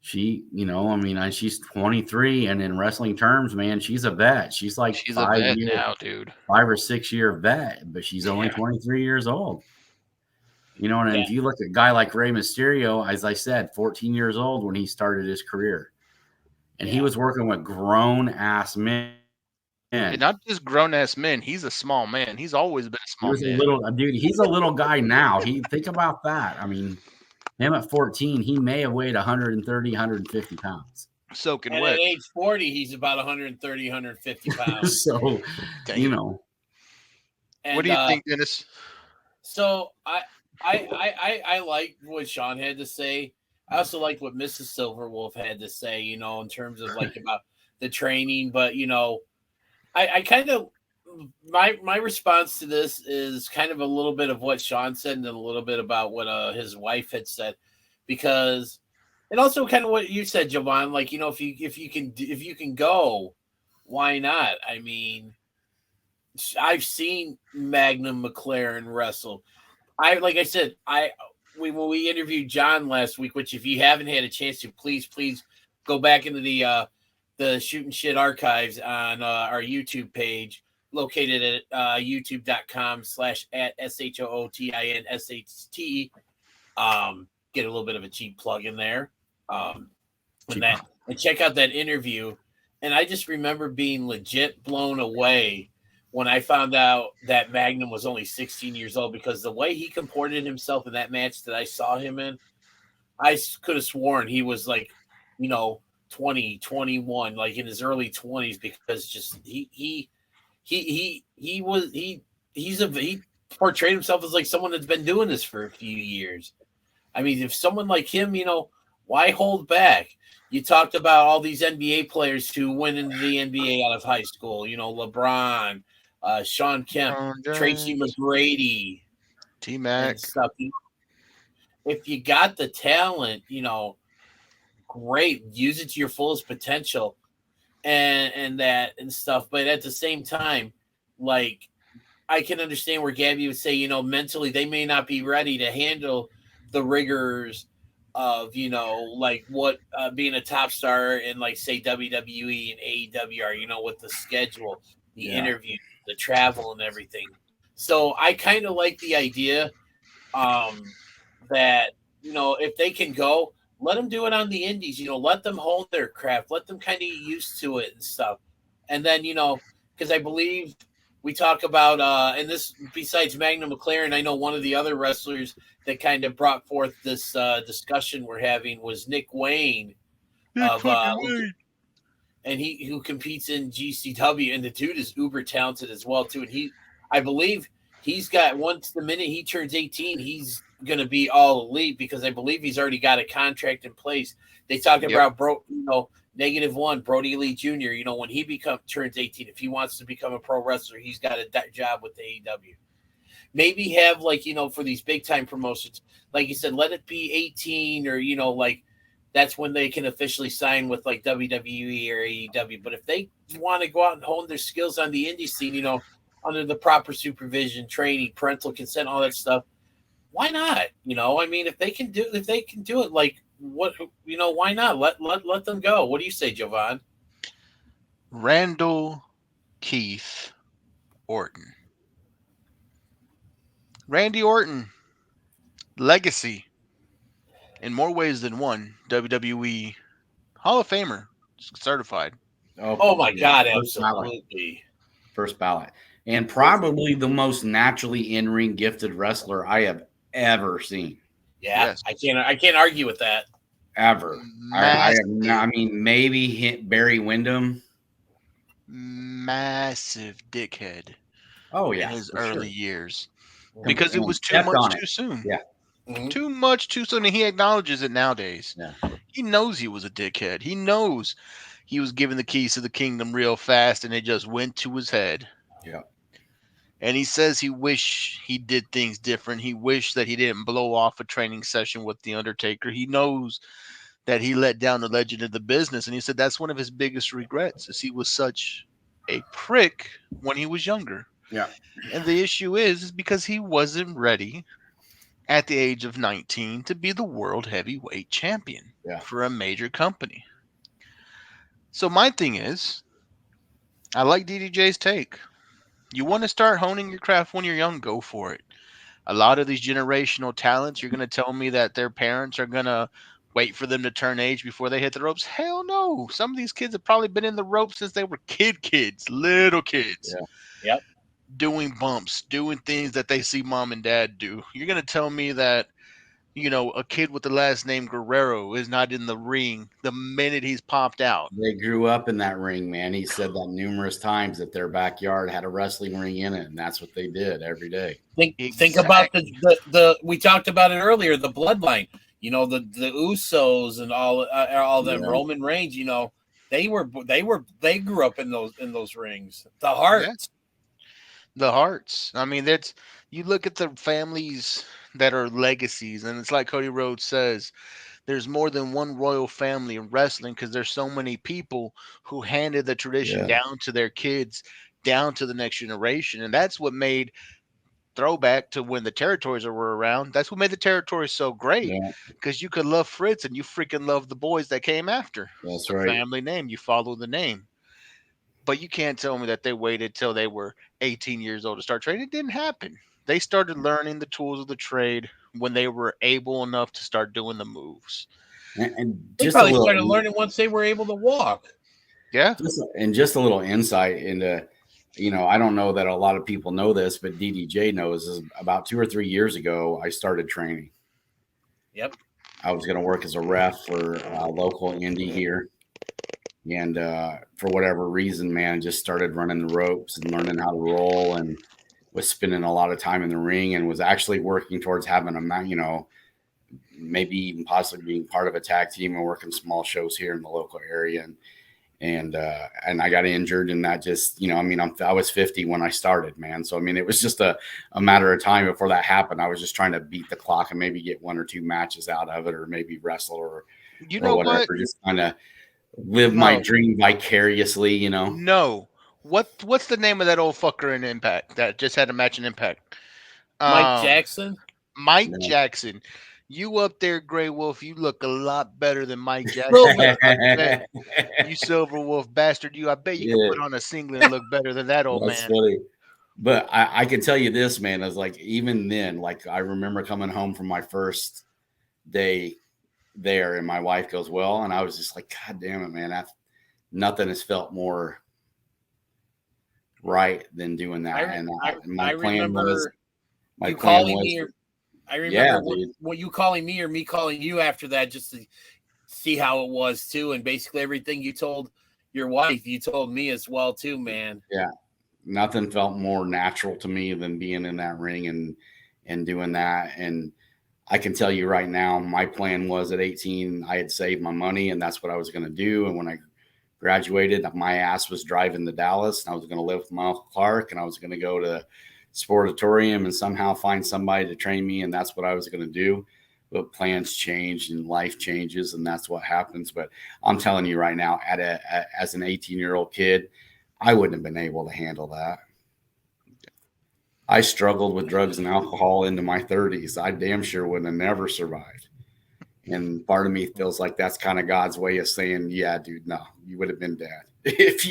she's 23, and in wrestling terms, man, she's a vet. She's like a vet now, dude. 5 or 6 year vet, but she's only 23 years old. And if you look at a guy like Rey Mysterio, as I said, 14 years old when he started his career. And he was working with grown-ass men. And not just grown-ass men. He's a small man. He's always been a small man. He's a little guy now. Think about that. I mean, him at 14, he may have weighed 130, 150 pounds. Soaking wet. At age 40, he's about 130, 150 pounds. So, And, what do you think, Dennis? So, I like what Sean had to say. I also like what Mrs. Silverwolf had to say, in terms of like about the training. But, I kind of, my response to this is kind of a little bit of what Sean said and a little bit about what his wife had said, because, and also kind of what you said, Jovan, like, if you can go, why not? I mean, I've seen Magnum McLaren wrestle. Like I said, when we interviewed John last week, which if you haven't had a chance to, please go back into the Shootin' Shit archives on our YouTube page, located at youtube.com/@SHOOTINSHT. Get a little bit of a cheap plug in there. And check out that interview. And I just remember being legit blown away when I found out that Magnum was only 16 years old, because the way he comported himself in that match that I saw him in, I could have sworn he was like, 20, 21, like in his early 20s, because just he portrayed himself as like someone that's been doing this for a few years. I mean, if someone like him, Why hold back? You talked about all these NBA players who went into the NBA out of high school. LeBron, Sean Kemp, Tracy McGrady, T-Mac, and stuff. If you got the talent, great, use it to your fullest potential, and stuff. But at the same time, like, I can understand where Gabby would say, mentally they may not be ready to handle the rigors of, like what being a top star in, like, say, WWE and AEW are, with the schedule, the interview, the travel, and everything. So I kind of like the idea that, if they can go, let them do it on the indies, let them hold their craft, let them kind of get used to it and stuff. And then, because I believe we talk about, and this, besides Magnum McLaren, I know one of the other wrestlers that kind of brought forth this discussion we're having was Nick Wayne. Wayne. And who competes in GCW, and the dude is uber talented as well, too. And I believe he's got, once the minute he turns 18, he's going to be all elite, because I believe he's already got a contract in place. They talk about, -1 Brody Lee Jr. When he turns 18, if he wants to become a pro wrestler, he's got a job with the AEW. Maybe have, like, for these big time promotions, like you said, let it be 18, or like that's when they can officially sign with, like, WWE or AEW. But if they want to go out and hone their skills on the indie scene, under the proper supervision, training, parental consent, all that stuff, why not? If they can do it, like, what, why not? Let them go. What do you say, Jovan? Randall Keith Orton. Randy Orton, legacy in more ways than one. WWE Hall of Famer, certified. Oh my God, absolutely. First ballot. And probably the most naturally in-ring gifted wrestler I have ever seen. Yeah, yes. I can't argue with that. Ever. I mean, maybe Barry Windham. Massive dickhead. Oh, yeah. In his early years. Because it was too much too soon. Yeah. Mm-hmm. Too much too soon. And he acknowledges it nowadays. Yeah. He knows he was a dickhead. He knows he was given the keys to the kingdom real fast, and it just went to his head. Yeah. And he says he wished he did things different. He wished that he didn't blow off a training session with The Undertaker. He knows that he let down the legend of the business. And he said that's one of his biggest regrets, is he was such a prick when he was younger. Yeah. And the issue is because he wasn't ready at the age of 19 to be the world heavyweight champion for a major company. So my thing is, I like DDJ's take. You want to start honing your craft when you're young, go for it. A lot of these generational talents, you're going to tell me that their parents are going to wait for them to turn age before they hit the ropes? Hell no. Some of these kids have probably been in the ropes since they were kids, little kids. Yeah. Yep. Doing bumps, doing things that they see mom and dad do. You're going to tell me that, a kid with the last name Guerrero is not in the ring the minute he's popped out. They grew up in that ring, man. He said that numerous times, that their backyard had a wrestling ring in it, and that's what they did every day. Think about the we talked about it earlier, the bloodline. The Usos and all them, Roman Reigns. They grew up in those rings. The Hearts. The Hearts. I mean, you look at the families that are legacies, and it's like Cody Rhodes says, there's more than one royal family in wrestling, because there's so many people who handed the tradition down to their kids, down to the next generation. And that's what made, throwback to when the territories were around, that's what made the territories so great, because you could love Fritz and you freaking love the boys that came after. That's the right. Family name, you follow the name. But you can't tell me that they waited till they were 18 years old to start training. It didn't happen. They started learning the tools of the trade when they were able enough to start doing the moves. And they probably started learning once they were able to walk. Yeah. Just a little insight into, I don't know that a lot of people know this, but DDJ knows, is about 2 or 3 years ago, I started training. Yep. I was going to work as a ref for a local indie here. And for whatever reason, man, just started running the ropes and learning how to roll, and was spending a lot of time in the ring, and was actually working towards having maybe even possibly being part of a tag team and working small shows here in the local area. And I got injured, and that just, I mean, I was 50 when I started, man. So, I mean, it was just a matter of time before that happened. I was just trying to beat the clock and maybe get 1 or 2 matches out of it, or maybe wrestle or whatever, just kind of live my dream vicariously, No. What's the name of that old fucker in Impact that just had a match in Impact? Mike Jackson? Mike Jackson. You up there, Grey Wolf, you look a lot better than Mike Jackson. You Silver Wolf bastard. I bet you can put on a singlet and look better than that old That's man. Funny. But I can tell you this, man, is like, even then, like, I remember coming home from my first day there, and my wife goes, well, and I was just like, God damn it, man, nothing has felt more right than doing that. My plan was I remember what you calling me or me calling you after that, just to see how it was too. And basically everything you told your wife, you told me as well too, man. Yeah. Nothing felt more natural to me than being in that ring and doing that. And I can tell you right now, my plan was at 18, I had saved my money, and that's what I was going to do. And when I graduated, my ass was driving to Dallas, and I was going to live with my Uncle Clark, and I was going to go to Sportatorium and somehow find somebody to train me, and that's what I was going to do. But plans change and life changes, and that's what happens. But I'm telling you right now, as an 18-year-old kid, I wouldn't have been able to handle that. I struggled with drugs and alcohol into my 30s. I damn sure would have never survived. And part of me feels like that's kind of God's way of saying, yeah, dude, no, you would have been dead if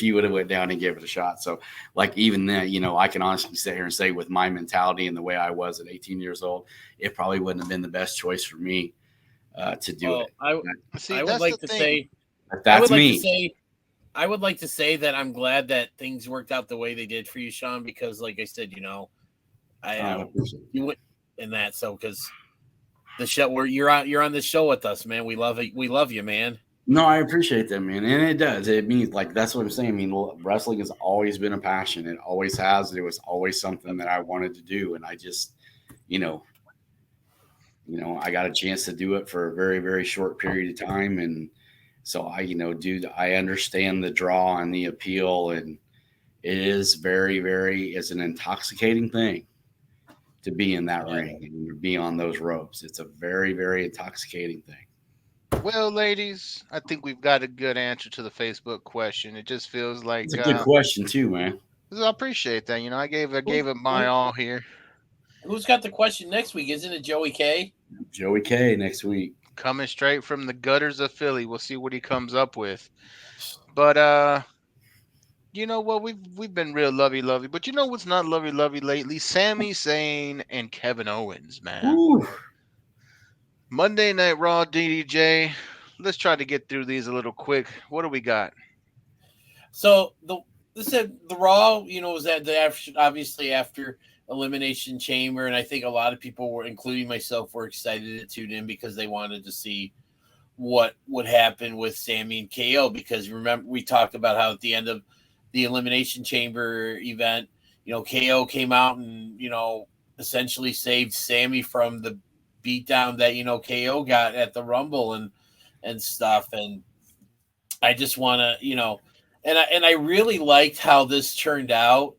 you would have went down and gave it a shot. So, like, even then, I can honestly sit here and say, with my mentality and the way I was at 18 years old, it probably wouldn't have been the best choice for me to do it. I would like to say that I'm glad that things worked out the way they did for you, Sean, because, like I said, you went in that. So, because the show where you're on the show with us, man, we love it. We love you, man. No, I appreciate that, man. And it does. It means, like, that's what I'm saying. I mean, wrestling has always been a passion. It always has. It was always something that I wanted to do. And I just, I got a chance to do it for a very, very short period of time. And so I understand the draw and the appeal. And it is very, very, it's an intoxicating thing to be in that ring and be on those ropes. It's a very, very intoxicating thing. Well, ladies, I think we've got a good answer to the Facebook question. It just feels like it's a good question too, man. I appreciate that. I gave it my all here. Who's got the question next week? Isn't it Joey K? Joey K next week. Coming straight from the gutters of Philly. We'll see what he comes up with. But you know what? We've been real lovey-lovey. But you know what's not lovey-lovey lately? Sami Zayn and Kevin Owens, man. Ooh. Monday Night Raw, DDJ. Let's try to get through these a little quick. What do we got? So the Raw, was obviously after Elimination Chamber, and I think a lot of people were, including myself, were excited to tune in because they wanted to see what would happen with Sami and KO. Because remember, we talked about how at the end of the Elimination Chamber event, KO came out and essentially saved Sami from the beatdown that KO got at the Rumble and stuff. And I just want to and I really liked how this turned out.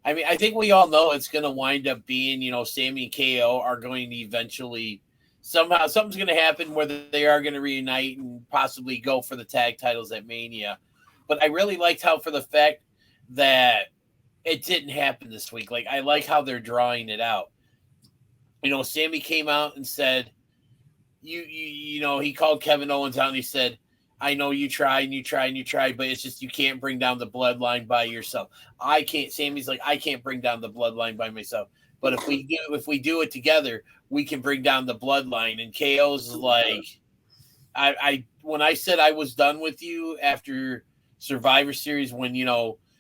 I mean, I think we all know it's going to wind up being Sami and KO are going to eventually somehow something's going to happen where they are going to reunite and possibly go for the tag titles at Mania. But I really liked how, for the fact that it didn't happen this week, like, I like how they're drawing it out. Sami came out and said, he called Kevin Owens out and he said, I know you tried and you tried and you tried, but it's just you can't bring down the bloodline by yourself. Sami's like, I can't bring down the bloodline by myself. But if we do it together, we can bring down the bloodline. And KO's like, when I said I was done with you after Survivor Series, when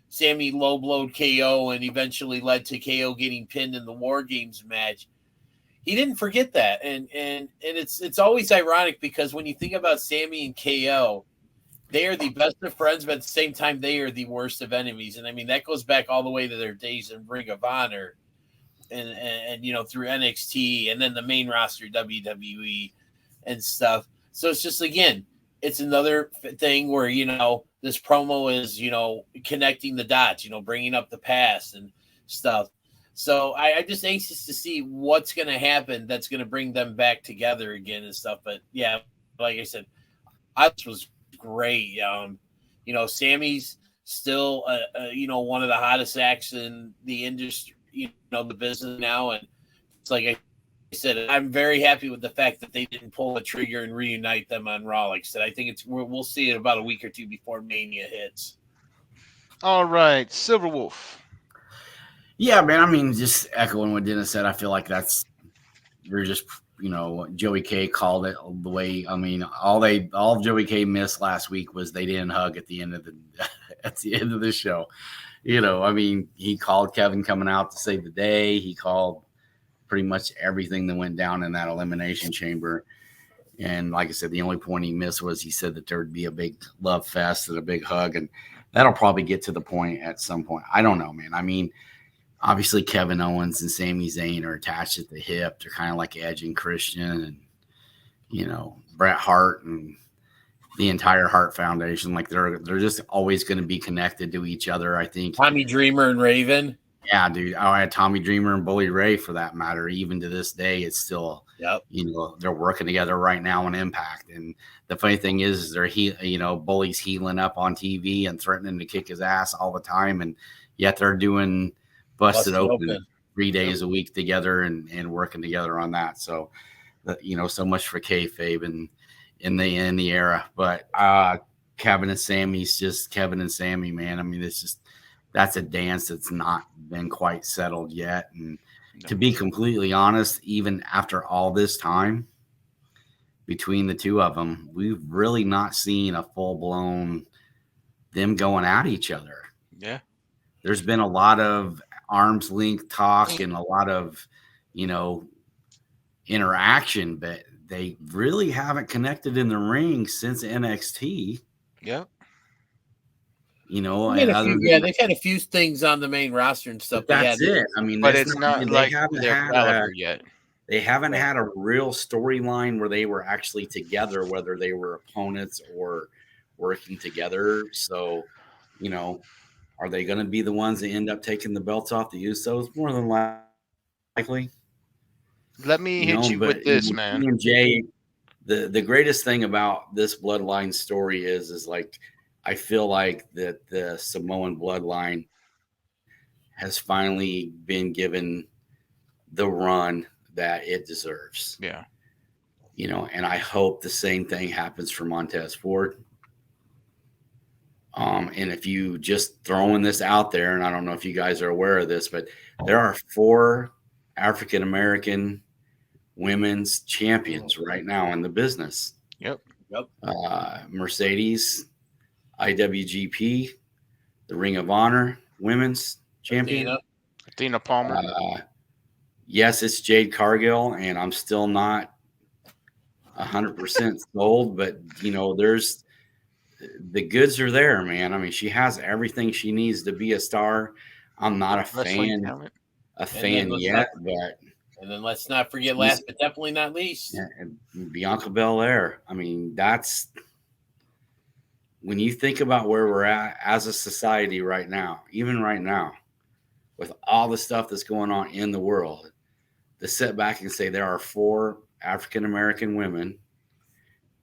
Sami low-blowed KO and eventually led to KO getting pinned in the War Games match, he didn't forget that. And it's always ironic because when you think about Sami and KO, they are the best of friends, but at the same time, they are the worst of enemies. And I mean, that goes back all the way to their days in Ring of Honor. and through NXT and then the main roster WWE and stuff. So it's just, again, it's another thing where, this promo is, connecting the dots, bringing up the past and stuff. So I'm just anxious to see what's going to happen that's going to bring them back together again and stuff. But yeah, like I said, this was great. Sammy's still, one of the hottest acts in the industry, the business now. And it's like I said, I'm very happy with the fact that they didn't pull the trigger and reunite them on Raw. Like I said, I think we'll see it about a week or two before Mania hits. All right, Silver Wolf. Yeah, man. I mean, just echoing what Dennis said, I feel like you're just, Joey K called it the way. I mean, all Joey K missed last week was they didn't hug at the end of the show. I mean, he called Kevin coming out to save the day. He called pretty much everything that went down in that elimination chamber. And like I said, the only point he missed was he said that there would be a big love fest and a big hug, and that'll probably get to the point at some point. I don't know, man. I mean, obviously, Kevin Owens and Sami Zayn are attached at the hip. They're kind of like Edge and Christian and, Bret Hart and the entire Hart Foundation. Like they're just always going to be connected to each other, I think. Tommy Dreamer and Raven. Yeah, dude. I had Tommy Dreamer and Bully Ray for that matter. Even to this day, it's still, they're working together right now in Impact. And the funny thing is they're, Bully's healing up on TV and threatening to kick his ass all the time. And yet they're doing Busted Open 3 days a week together and working together on that. So, so much for kayfabe and in the era. But Kevin and Sammy's just Kevin and Sammy, man. I mean, that's a dance that's not been quite settled yet. And to be completely honest, even after all this time between the two of them, we've really not seen a full-blown them going at each other. Yeah. There's been a lot of arm's length talk and a lot of, interaction, but they really haven't connected in the ring since NXT. Yeah. They've had a few things on the main roster and stuff. That's it. I mean, but it's not like they're caliber yet. They haven't had a real storyline where they were actually together, whether they were opponents or working together. So, are they going to be the ones that end up taking the belts off the Usos? More than likely. Let me hit you with this, man. And Jay, the greatest thing about this bloodline story is like, I feel like that the Samoan bloodline has finally been given the run that it deserves. Yeah. And I hope the same thing happens for Montez Ford. And if you just throwing this out there, and I don't know if you guys are aware of this, but there are 4 African-American women's champions right now in the business. Yep. Mercedes, IWGP, the Ring of Honor women's champion. Athena Palmer. Yes, it's Jade Cargill, and I'm still not 100% sold, but there's the goods are there, man. I mean, she has everything she needs to be a star. I'm not a fan yet, but and then let's not forget, last but definitely not least, Bianca Belair. I mean, that's when you think about where we're at as a society right now, even right now, with all the stuff that's going on in the world, to sit back and say there are 4 African-American women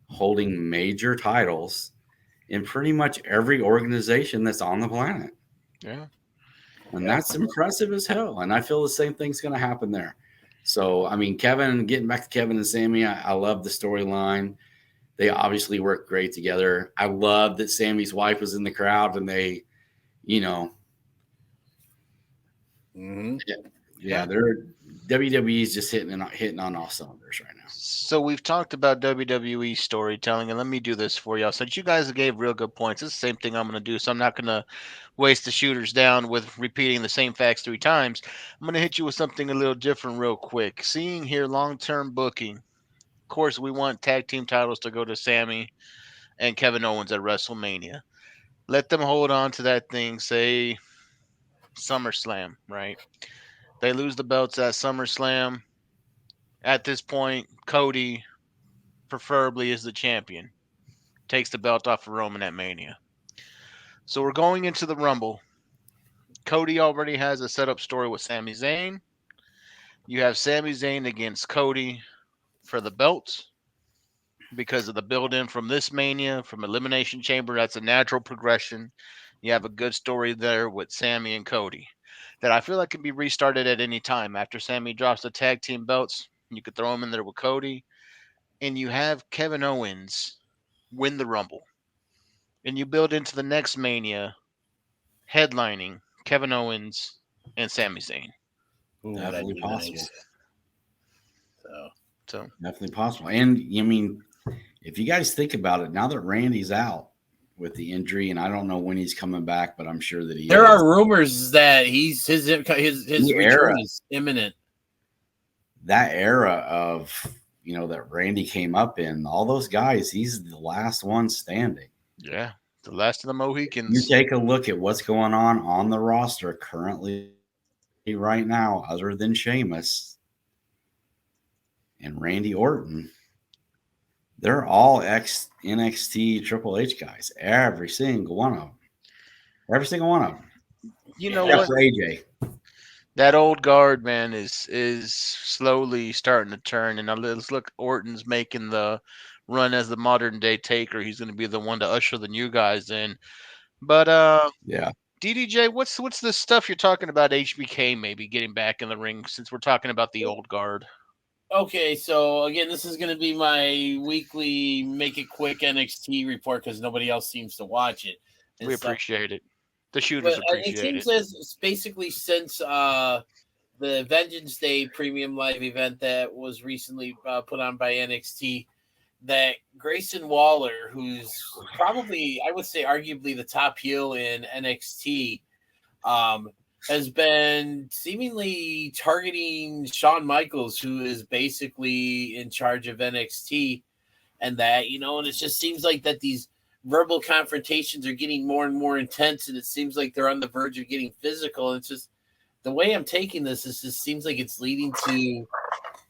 holding major titles in pretty much every organization that's on the planet. Yeah. And that's impressive as hell. And I feel the same thing's going to happen there. So, I mean, getting back to Kevin and Sammy, I love the storyline. They obviously work great together. I love that Sammy's wife was in the crowd and they, they're WWE's just hitting on all cylinders right now. So we've talked about WWE storytelling, and let me do this for y'all. Since you guys gave real good points, it's the same thing I'm going to do, so I'm not going to waste the shooters down with repeating the same facts 3 times. I'm going to hit you with something a little different real quick. Seeing here long-term booking, of course, we want tag team titles to go to Sammy and Kevin Owens at WrestleMania. Let them hold on to that thing, say SummerSlam, right? They lose the belts at SummerSlam. At this point, Cody, preferably, is the champion. Takes the belt off of Roman at Mania. So we're going into the Rumble. Cody already has a setup story with Sami Zayn. You have Sami Zayn against Cody for the belts because of the build-in from this Mania, from Elimination Chamber. That's a natural progression. You have a good story there with Sami and Cody that I feel like can be restarted at any time. After Sami drops the tag team belts, you could throw him in there with Cody. And you have Kevin Owens win the Rumble. And you build into the next Mania headlining Kevin Owens and Sami Zayn. Ooh, Definitely possible. Nice. So definitely possible. And I mean, if you guys think about it, now that Randy's out with the injury, and I don't know when he's coming back, but I'm sure that there are rumors that his return era is imminent. That era of that Randy came up in, all those guys, he's the last one standing. Yeah, the last of the Mohicans. You take a look at what's going on the roster currently right now, other than Sheamus and Randy Orton, they're all ex-NXT Triple H guys. Every single one of them. Every single one of them. You know what? what? AJ. That old guard, man, is slowly starting to turn. And let's look, Orton's making the run as the modern day Taker. He's going to be the one to usher the new guys in. But yeah, DDJ, what's the stuff you're talking about? HBK maybe getting back in the ring, since we're talking about the old guard. Okay, so again, this is going to be my weekly make it quick NXT report because nobody else seems to watch it. We appreciate it. The shooters appreciate it. It seems as it's basically since the Vengeance Day premium live event that was recently put on by NXT, that Grayson Waller, who's probably, I would say, arguably the top heel in NXT, has been seemingly targeting Shawn Michaels, who is basically in charge of NXT, and that, and it just seems like that these verbal confrontations are getting more and more intense, and it seems like they're on the verge of getting physical. And it's just the way I'm taking this is just seems like it's leading to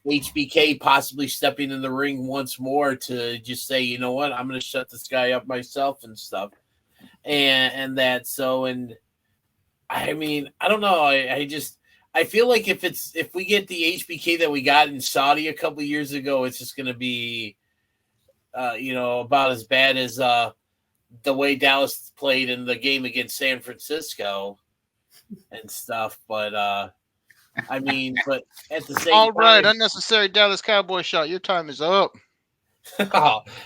HBK possibly stepping in the ring once more to just say, you know what, I'm going to shut this guy up myself and stuff. And that, so, and I mean, I don't know. I feel like if we get the HBK that we got in Saudi a couple of years ago, it's just going to be, about as bad as the way Dallas played in the game against San Francisco and stuff. But I mean, but at the same all right, time, unnecessary Dallas Cowboy shot. Your time is up.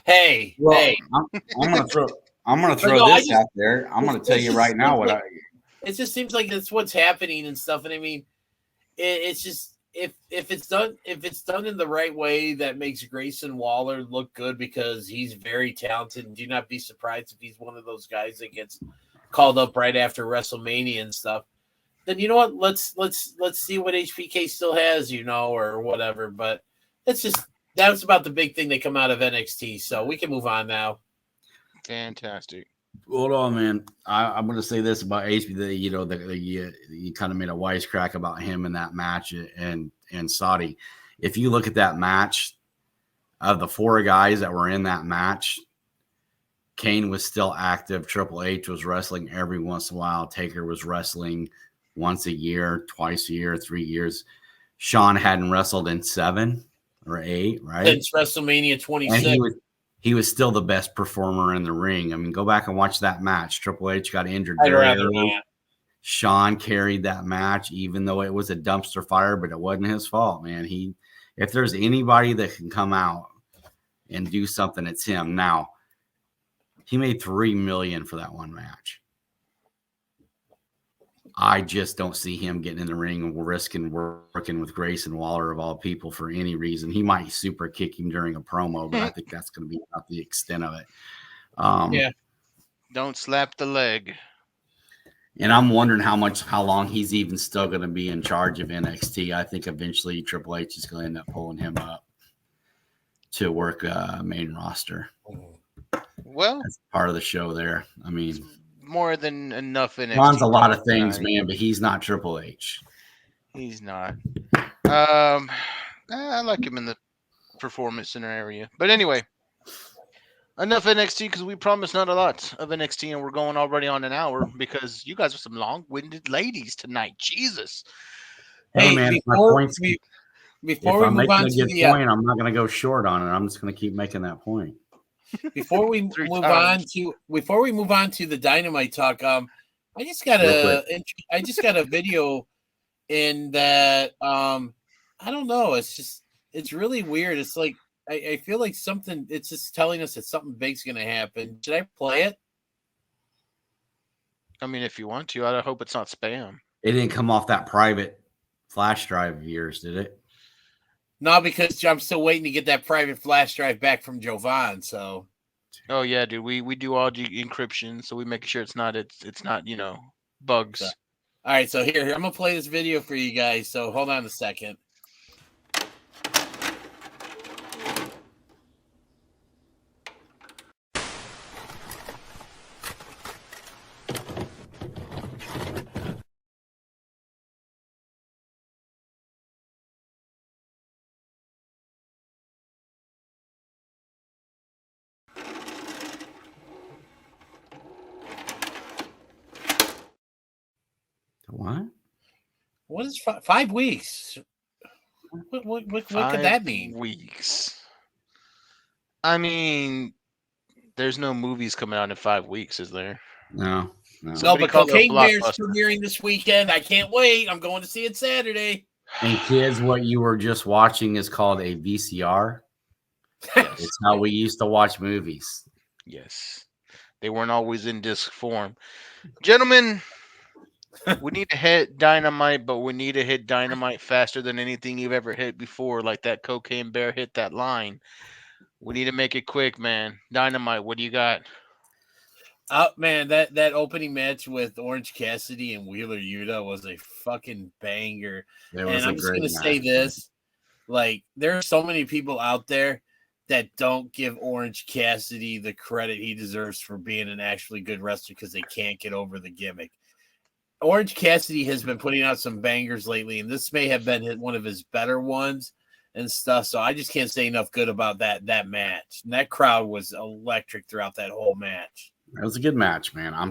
hey. I'm gonna throw this out there. I'm gonna tell you right now what it just seems like that's what's happening and stuff. And I mean, it's just if it's done in the right way, that makes Grayson Waller look good because he's very talented. And do not be surprised if he's one of those guys that gets called up right after WrestleMania and stuff. Then you know what? Let's see what HBK still has, or whatever. But that's about the big thing that come out of NXT. So we can move on now. Fantastic. Hold on, man. I'm going to say this about HB. You kind of made a wisecrack about him in that match and Saudi. If you look at that match, of the four guys that were in that match, Kane was still active. Triple H was wrestling every once in a while. Taker was wrestling once a year, twice a year, 3 years. Shawn hadn't wrestled in 7 or 8, right? Since WrestleMania 26. And he was still the best performer in the ring. I mean, go back and watch that match. Triple H got injured very early. Shawn carried that match, even though it was a dumpster fire, but it wasn't his fault, man. If there's anybody that can come out and do something, it's him. Now, he made $3 million for that one match. I just don't see him getting in the ring and risking working with Grayson Waller of all people for any reason. He might super kick him during a promo, but I think that's going to be about the extent of it. Yeah. Don't slap the leg. And I'm wondering how long he's even still going to be in charge of NXT. I think eventually Triple H is going to end up pulling him up to work main roster. Well, that's part of the show there. I mean, more than enough in Ron's a lot of things, man, but he's not Triple H. He's not. I like him in the performance center area. But anyway, enough NXT because we promised not a lot of NXT and we're going already on an hour because you guys are some long-winded ladies tonight. Jesus. Hey, man, before if we I'm move making on a to good the point, I'm not going to go short on it. I'm just going to keep making that point. before we move on to the Dynamite talk, I just got a video in that I don't know. It's really weird. It's like I feel like it's just telling us that something big's gonna happen. Should I play it? I mean, if you want to, I hope it's not spam. It didn't come off that private flash drive of yours, did it? No, because I'm still waiting to get that private flash drive back from Jovan. So, oh yeah, dude, we do all the encryption, so we make sure it's not bugs. So, all right, so here I'm gonna play this video for you guys. So hold on a second. What? What is 5 weeks? What could that mean? Weeks. I mean, there's no movies coming out in 5 weeks, is there? No. No, but Cocaine Bear's premiering this weekend. I can't wait. I'm going to see it Saturday. And kids, what you were just watching is called a VCR. Yes. It's how we used to watch movies. Yes. They weren't always in disc form. Gentlemen, we need to hit Dynamite, but we need to hit Dynamite faster than anything you've ever hit before, like that Cocaine Bear hit that line. We need to make it quick, man. Dynamite, what do you got? Man, that opening match with Orange Cassidy and Wheeler Yuta was a fucking banger. And I'm just going to say this. Like, there are so many people out there that don't give Orange Cassidy the credit he deserves for being an actually good wrestler because they can't get over the gimmick. Orange Cassidy has been putting out some bangers lately, and this may have been one of his better ones and stuff. So I just can't say enough good about that match. And that crowd was electric throughout that whole match. It was a good match, man. I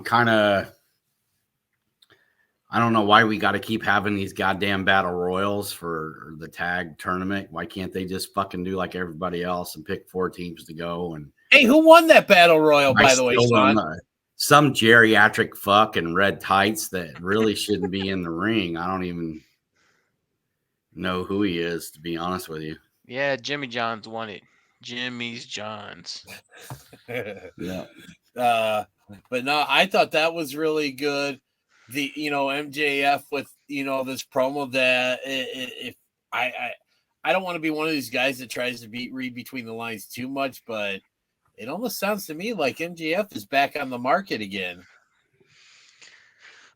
don't know why we got to keep having these goddamn battle royals for the tag tournament. Why can't they just fucking do like everybody else and pick 4 teams to go? And hey, who won that battle royal, by the way, Sean? Some geriatric fuck in red tights that really shouldn't be in the ring. I don't even know who he is, to be honest with you. Yeah, Jimmy John's won it. Jimmy's John's. Yeah. But no, I thought that was really good. The MJF with this promo that if I don't want to be one of these guys that tries to read between the lines too much, but it almost sounds to me like MJF is back on the market again.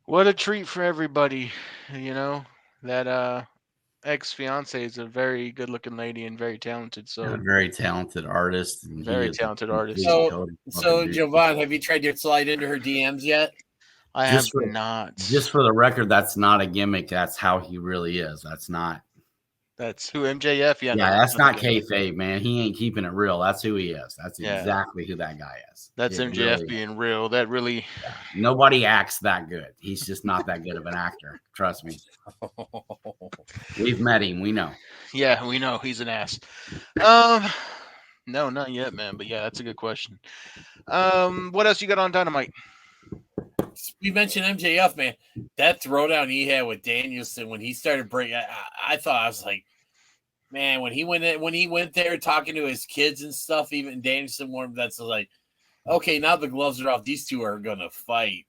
What a treat for everybody, that ex-fiance is a very good-looking lady and very talented. So very talented artist. Very talented artist. So Jovan, have you tried to slide into her DMs yet? I have not. Just for the record, that's not a gimmick. That's how he really is. That's who MJF. Yeah, that's not kayfabe, man. He ain't keeping it real. That's who he is. That's exactly who that guy is. That's MJF really being real. That really. Yeah. Nobody acts that good. He's just not that good of an actor. Trust me. We've met him. We know. Yeah, we know he's an ass. No, not yet, man. But yeah, that's a good question. What else you got on Dynamite? We mentioned MJF, man. That throwdown he had with Danielson when he started breaking, I thought, I was like, man, when he went there talking to his kids and stuff, even Danielson warmed. That's like, okay, now the gloves are off. These two are gonna fight.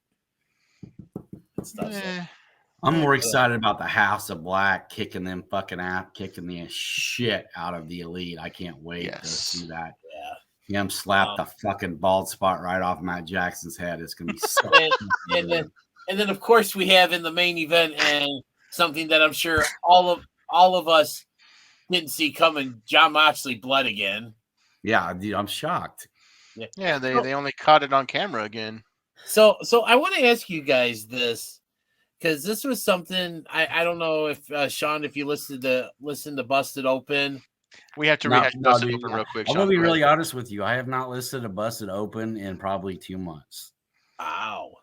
I'm more excited about the House of Black kicking them fucking ass, kicking the shit out of the Elite. I can't wait to see that. Yeah. Him slap the fucking bald spot right off Matt Jackson's head. It's gonna be so. and then of course we have in the main event and something that I'm sure all of us didn't see coming. Jon Moxley blood again. Yeah, dude, I'm shocked. Yeah, they only caught it on camera again. So I want to ask you guys this because this was something I don't know if Sean, if you listen to Busted Open. We have to rehash Busted dude, Open real quick. I'm Sean, gonna be really honest with you. I have not listened to Busted Open in probably 2 months. Wow.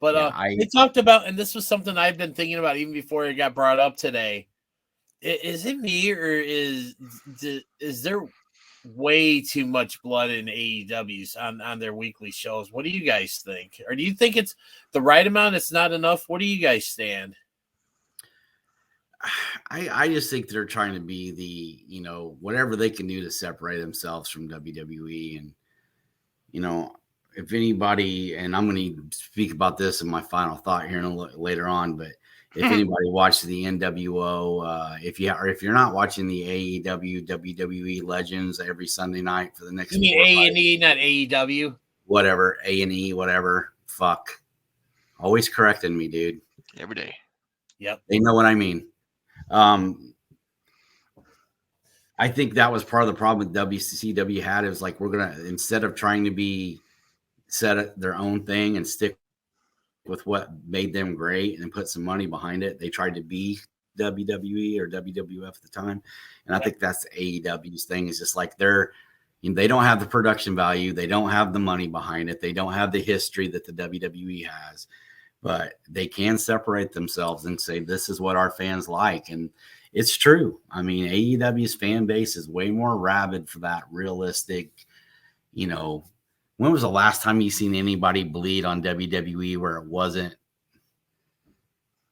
But Yeah, they talked about, and this was something I've been thinking about even before it got brought up today. Is it me, or is there way too much blood in AEW's on their weekly shows? What do you guys think? Or do you think it's the right amount? It's not enough? Where do you guys stand? I just think they're trying to be the, whatever they can do to separate themselves from WWE. And, if anybody, and I'm going to speak about this in my final thought here later on, but if anybody watched the NWO, if you're not watching the AEW WWE Legends every Sunday night for the next, you mean A&E, not AEW? Whatever, A&E, whatever. Fuck, always correcting me, dude. Every day. Yep, they know what I mean. I think that was part of the problem with WCW had. It was like, we're gonna, instead of trying to be set their own thing and stick with what made them great and put some money behind it, they tried to be WWE or WWF at the time. And I think that's AEW's thing, is just like they don't have the production value, they don't have the money behind it, they don't have the history that the WWE has, but they can separate themselves and say, this is what our fans like. And it's true. I mean, AEW's fan base is way more rabid for that realistic, when was the last time you seen anybody bleed on WWE where it wasn't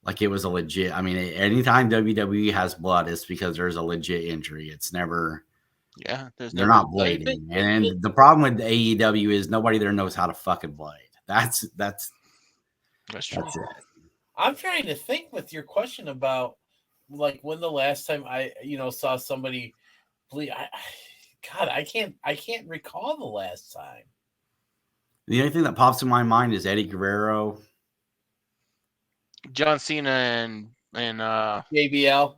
like it was a legit? I mean, anytime WWE has blood, it's because there's a legit injury. It's never, they're not blading. And the problem with AEW is nobody there knows how to fucking blade. That's true. That's it. I'm trying to think with your question about like when the last time I saw somebody bleed. I can't recall the last time. The only thing that pops in my mind is Eddie Guerrero, John Cena, and JBL.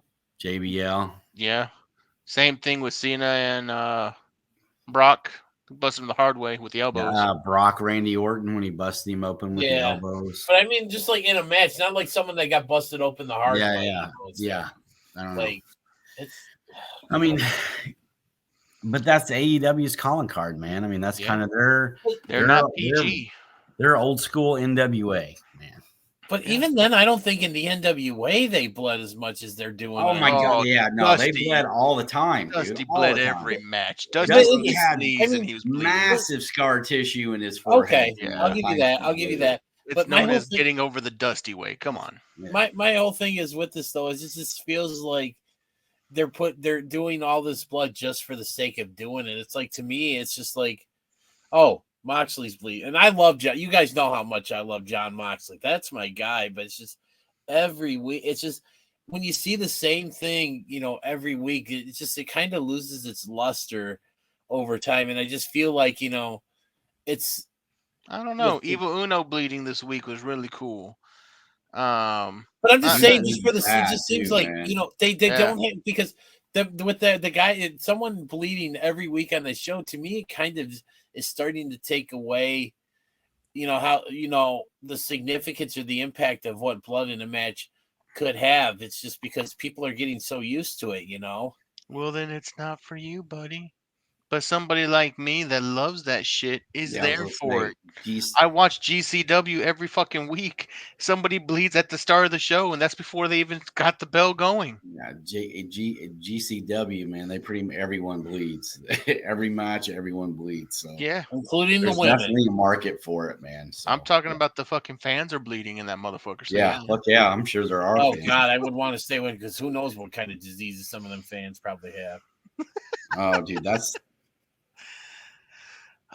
Yeah, same thing with Cena and Brock. Busted him the hard way with the elbows. Brock, Randy Orton, when he busted him open with the elbows. But I mean, just like in a match, not like someone that got busted open the hard way. Yeah. I don't know. I mean, but that's AEW's calling card, man. I mean, that's kind of they're not PG. They're old school NWA, man. But even then, I don't think in the NWA they bled as much as they're doing. Oh my god, yeah, no, Dusty, they bled all the time. Dusty bled every match. Dusty had and he was massive scar tissue in his forehead. Okay, I'll give you that. It's but known as getting over the Dusty way. Come on. My whole thing is with this though is just feels like they're doing all this blood just for the sake of doing it. It's like, to me, it's just like, oh, Moxley's bleeding. And I love John. You guys know how much I love John Moxley. That's my guy. But it's just every week. It's just when you see the same thing, every week, it kind of loses its luster over time. And I just feel like, it's. I don't know. Evil Uno bleeding this week was really cool. But I'm just saying, just for the scene, it just seems like they don't have, because with the guy, someone bleeding every week on the show, to me, it kind of is starting to take away, how the significance or the impact of what blood in a match could have. It's just because people are getting so used to it, Well, then it's not for you, buddy. But somebody like me that loves that shit is there for it. I watch GCW every fucking week. Somebody bleeds at the start of the show, and that's before they even got the bell going. Yeah, GCW, man, everyone bleeds. Every match, everyone bleeds. So yeah, including the women. There's definitely a market for it, man. So, I'm talking about the fucking fans are bleeding in that motherfucker. So yeah, fuck yeah, I'm sure there are. Oh god, I would want to stay away because who knows what kind of diseases some of them fans probably have. Oh, dude, that's.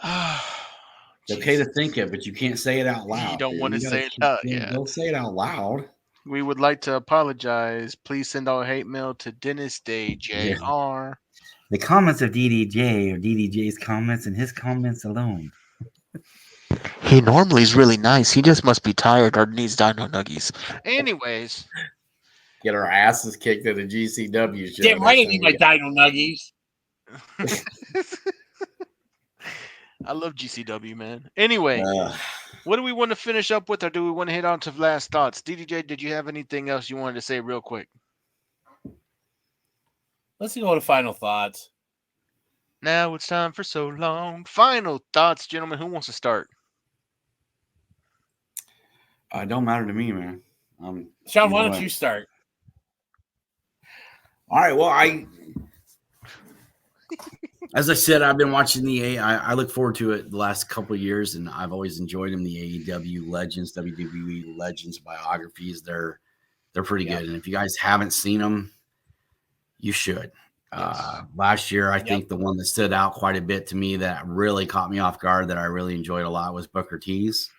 It's okay to think it, but you can't say it out loud. You don't want to say it out. Yeah, don't say it out loud. We would like to apologize. Please send all hate mail to Dennis Day Jr. Yeah. The comments of DDJ are DDJ's comments and his comments alone. He normally is really nice. He just must be tired or needs Dino Nuggies. Anyways, get our asses kicked at the GCW show. Damn right, I need my Dino Nuggies. I love GCW, man. Anyway, What do we want to finish up with, or do we want to hit on to last thoughts? DDJ, did you have anything else you wanted to say real quick? Let's go to final thoughts. Now it's time for so long. Final thoughts, gentlemen. Who wants to start? It don't matter to me, man. Sean, why don't you start? All right. Well, as I said, I've been watching I look forward to it the last couple of years, and I've always enjoyed them. The AEW Legends, WWE Legends biographies, they're pretty good. And if you guys haven't seen them, you should. Last year, I think the one that stood out quite a bit to me that really caught me off guard that I really enjoyed a lot was Booker T's.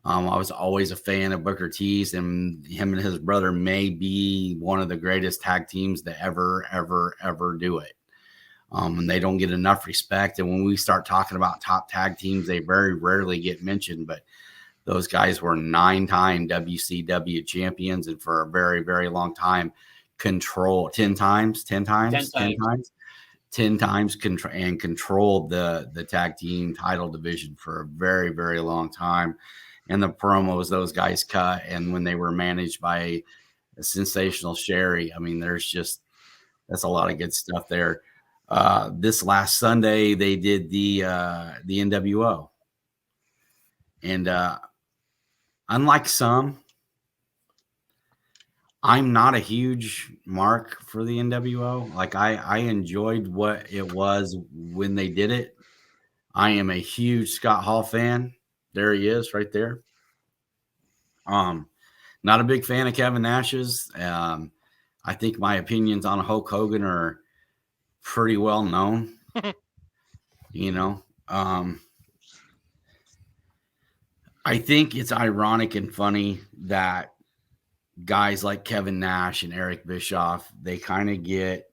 I was always a fan of Booker T's, and him and his brother may be one of the greatest tag teams to ever do it. And they don't get enough respect. And when we start talking about top tag teams, they very rarely get mentioned, but those guys were 9-time WCW champions. And for a very, very long time, 10 times controlled the tag team title division for a very, very long time. And the promos those guys cut, and when they were managed by a sensational Sherry, I mean, that's a lot of good stuff there. This last Sunday, they did the NWO. And unlike some, I'm not a huge mark for the NWO. Like I enjoyed what it was when they did it. I am a huge Scott Hall fan. There he is right there. Not a big fan of Kevin Nash's. I think my opinions on Hulk Hogan are pretty well known. I think it's ironic and funny that guys like Kevin Nash and Eric Bischoff, they kind of get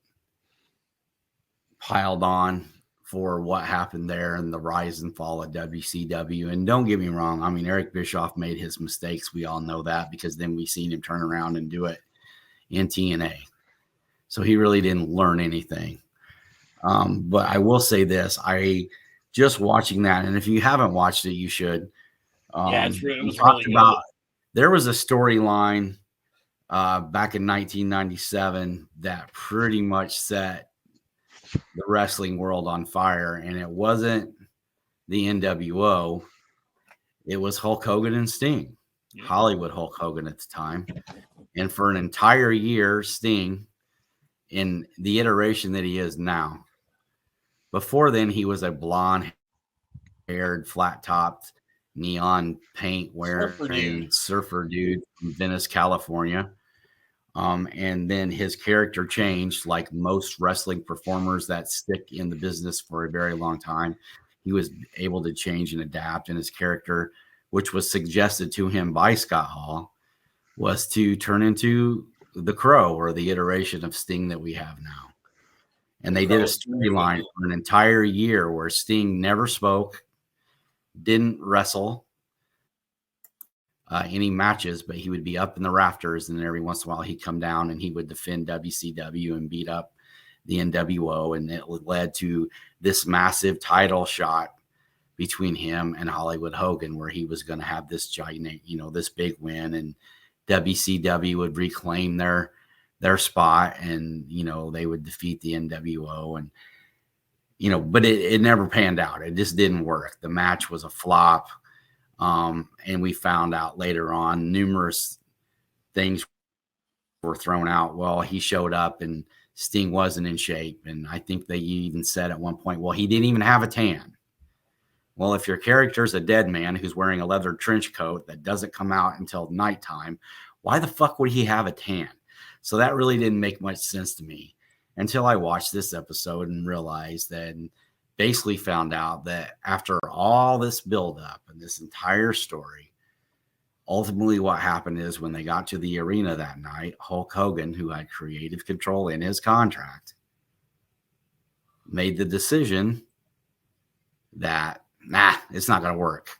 piled on for what happened there and the rise and fall of WCW. And don't get me wrong, I mean, Eric Bischoff made his mistakes. We all know that, because then we seen him turn around and do it in TNA. So he really didn't learn anything. But I will say this, I just watching that, and if you haven't watched it, you should. It was really good. There was a storyline back in 1997 that pretty much set the wrestling world on fire, and it wasn't the NWO. It was Hulk Hogan and Sting, Hollywood Hulk Hogan at the time. And for an entire year, Sting, in the iteration that he is now, before then, he was a blonde-haired, flat-topped, neon paint wearing surfer dude from Venice, California. And then his character changed, like most wrestling performers that stick in the business for a very long time. He was able to change and adapt, and his character, which was suggested to him by Scott Hall, was to turn into the Crow, or the iteration of Sting that we have now. And they did a storyline for an entire year where Sting never spoke, didn't wrestle any matches, but he would be up in the rafters, and then every once in a while he'd come down and he would defend WCW and beat up the NWO, and it led to this massive title shot between him and Hollywood Hogan, where he was going to have this giant, this big win, and WCW would reclaim their spot, and they would defeat the NWO, and but it never panned out. It just didn't work. The match was a flop. And we found out later on numerous things were thrown out. Well, he showed up and Sting wasn't in shape. And I think they even said at one point, well, he didn't even have a tan. Well, if your character's a dead man who's wearing a leather trench coat that doesn't come out until nighttime, why the fuck would he have a tan? So that really didn't make much sense to me until I watched this episode and realized that, basically found out that after all this buildup and this entire story, ultimately what happened is when they got to the arena that night, Hulk Hogan, who had creative control in his contract, made the decision that, it's not going to work.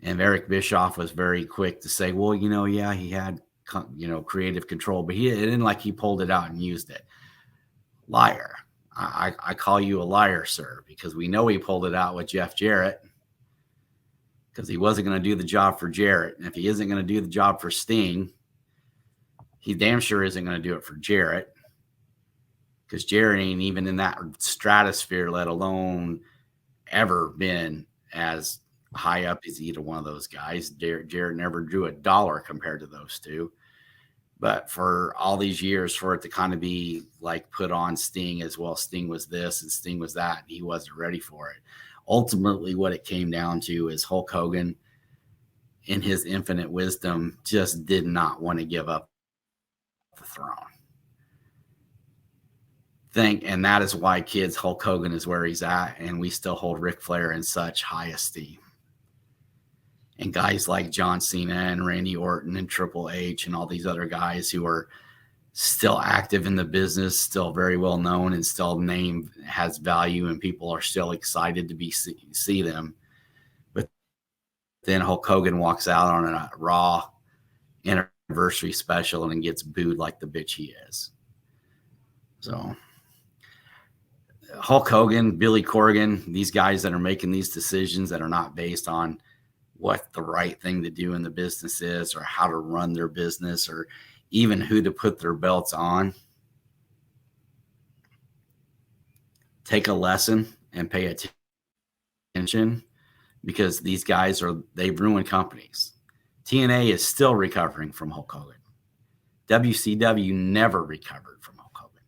And Eric Bischoff was very quick to say, well, he had, creative control, but it didn't like he pulled it out and used it. Liar. I call you a liar, sir, because we know he pulled it out with Jeff Jarrett. because he wasn't going to do the job for Jarrett. And if he isn't going to do the job for Sting, he damn sure isn't going to do it for Jarrett, because Jarrett ain't even in that stratosphere, let alone ever been as high up as either one of those guys. Jarrett never drew a dollar compared to those two. But for all these years, for it to kind of be like put on Sting as well, Sting was this and Sting was that, and he wasn't ready for it. Ultimately, what it came down to is Hulk Hogan, in his infinite wisdom, just did not want to give up the throne. And that is why, kids, Hulk Hogan is where he's at, and we still hold Ric Flair in such high esteem. And guys like John Cena and Randy Orton and Triple H and all these other guys who are still active in the business, still very well known, and still name has value, and people are still excited to see them. But then Hulk Hogan walks out on a Raw anniversary special and gets booed like the bitch he is. So Hulk Hogan, Billy Corgan, these guys that are making these decisions that are not based on what the right thing to do in the business is, or how to run their business, or even who to put their belts on. Take a lesson and pay attention, because these guys they've ruined companies. TNA is still recovering from Hulk Hogan. WCW never recovered from Hulk Hogan.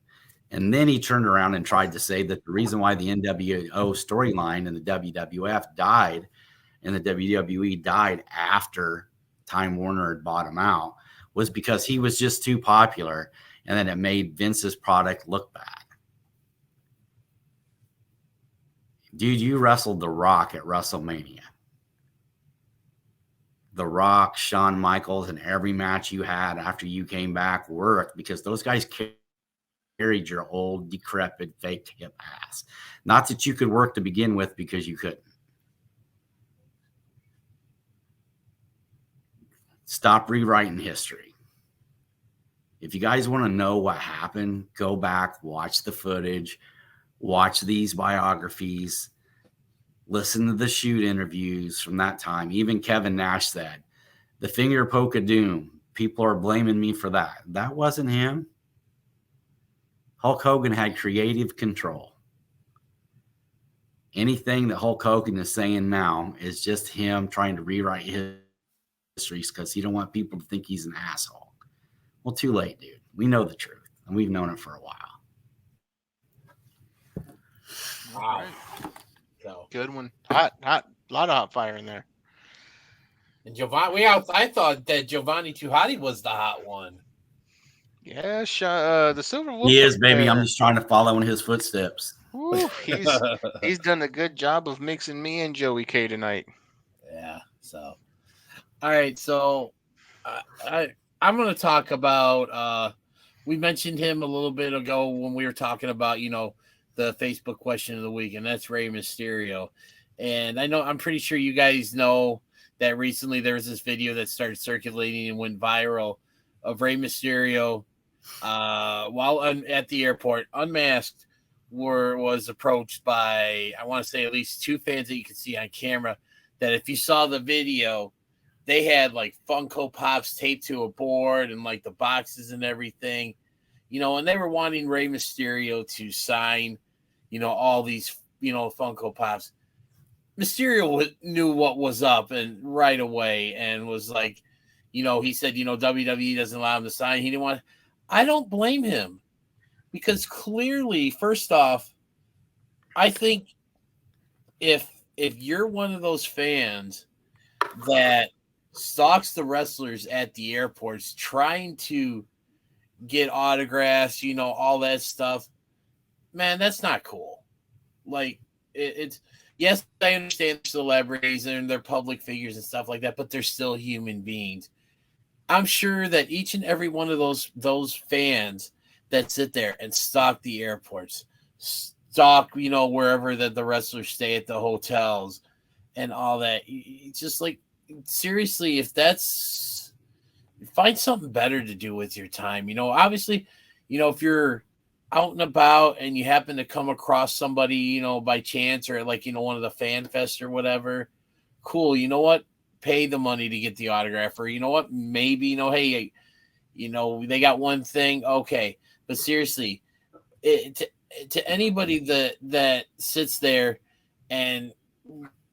And then he turned around and tried to say that the reason why the NWO storyline and the WWF died and the WWE died after Time Warner had bought him out was because he was just too popular, and then it made Vince's product look bad. Dude, you wrestled The Rock at WrestleMania. The Rock, Shawn Michaels, and every match you had after you came back worked because those guys carried your old, decrepit, fake hip ass. Not that you could work to begin with, because you couldn't. Stop rewriting history. If you guys want to know what happened, go back, watch the footage, watch these biographies, listen to the shoot interviews from that time. Even Kevin Nash said, the finger poke of doom, people are blaming me for that. That wasn't him. Hulk Hogan had creative control. Anything that Hulk Hogan is saying now is just him trying to rewrite his histories because he don't want people to think he's an asshole. Well, too late, dude. We know the truth, and we've known it for a while. Wow. So, good one. Hot, a lot of hot fire in there. And Giovanni, I thought that Giovanni Tuhati was the hot one. Yeah, the Silver Wolf. He is, baby. I'm just trying to follow in his footsteps. Woo, he's done a good job of mixing me and Joey K tonight. Yeah. So, all right. So, I'm going to talk about. We mentioned him a little bit ago when we were talking about the Facebook question of the week, and that's Rey Mysterio. And I'm pretty sure you guys know that recently there was this video that started circulating and went viral of Rey Mysterio while at the airport, unmasked, was approached by, I want to say, at least two fans that you can see on camera, that if you saw the video, they had like Funko Pops taped to a board and like the boxes and everything, and they were wanting Rey Mysterio to sign, all these, Funko Pops. Mysterio knew what was up and right away and was like, he said, WWE doesn't allow him to sign. He didn't want. I don't blame him, because clearly, first off, I think if you're one of those fans that stalks the wrestlers at the airports trying to get autographs, all that stuff, man, that's not cool. Like, it's yes, I understand celebrities and they're public figures and stuff like that, but they're still human beings. I'm sure that each and every one of those fans that sit there and stalk the airports, stalk, wherever that the wrestlers stay at the hotels and all that. It's just like, seriously, find something better to do with your time. Obviously, if you're out and about and you happen to come across somebody, by chance, or like, one of the fan fests or whatever, cool. You know what? Pay the money to get the autograph, or you know what? Maybe hey, they got one thing. Okay, but seriously, to anybody that sits there and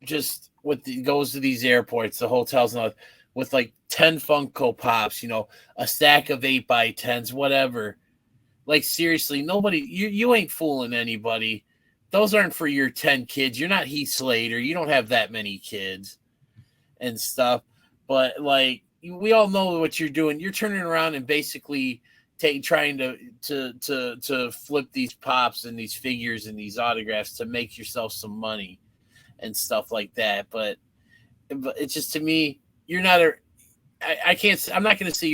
just goes to these airports, the hotels, and all, with like 10 Funko Pops, a stack of 8x10s, whatever. Like, seriously, nobody, you ain't fooling anybody. Those aren't for your 10 kids. You're not Heath Slater. You don't have that many kids and stuff. But, like, we all know what you're doing. You're turning around and basically trying to flip these pops and these figures and these autographs to make yourself some money and stuff like that. But it's just, to me, you're not I'm not going to say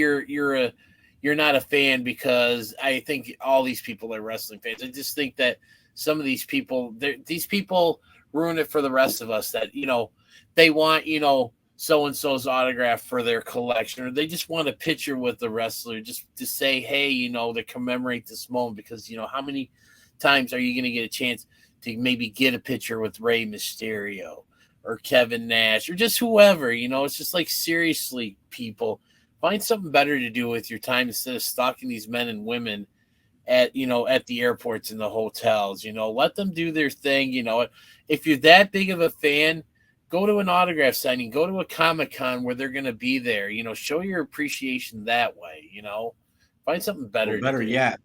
you're not a fan, because I think all these people are wrestling fans. I just think that some of these people ruin it for the rest of us, that, they want, so-and-so's autograph for their collection, or they just want a picture with the wrestler just to say, hey, to commemorate this moment, because, how many times are you going to get a chance to maybe get a picture with Rey Mysterio or Kevin Nash or just whoever? It's just like, seriously, people, find something better to do with your time instead of stalking these men and women at the airports and the hotels. Let them do their thing. If you're that big of a fan, go to an autograph signing, go to a Comic-Con where they're going to be there. Show your appreciation that way. Find something better. Well, better yet,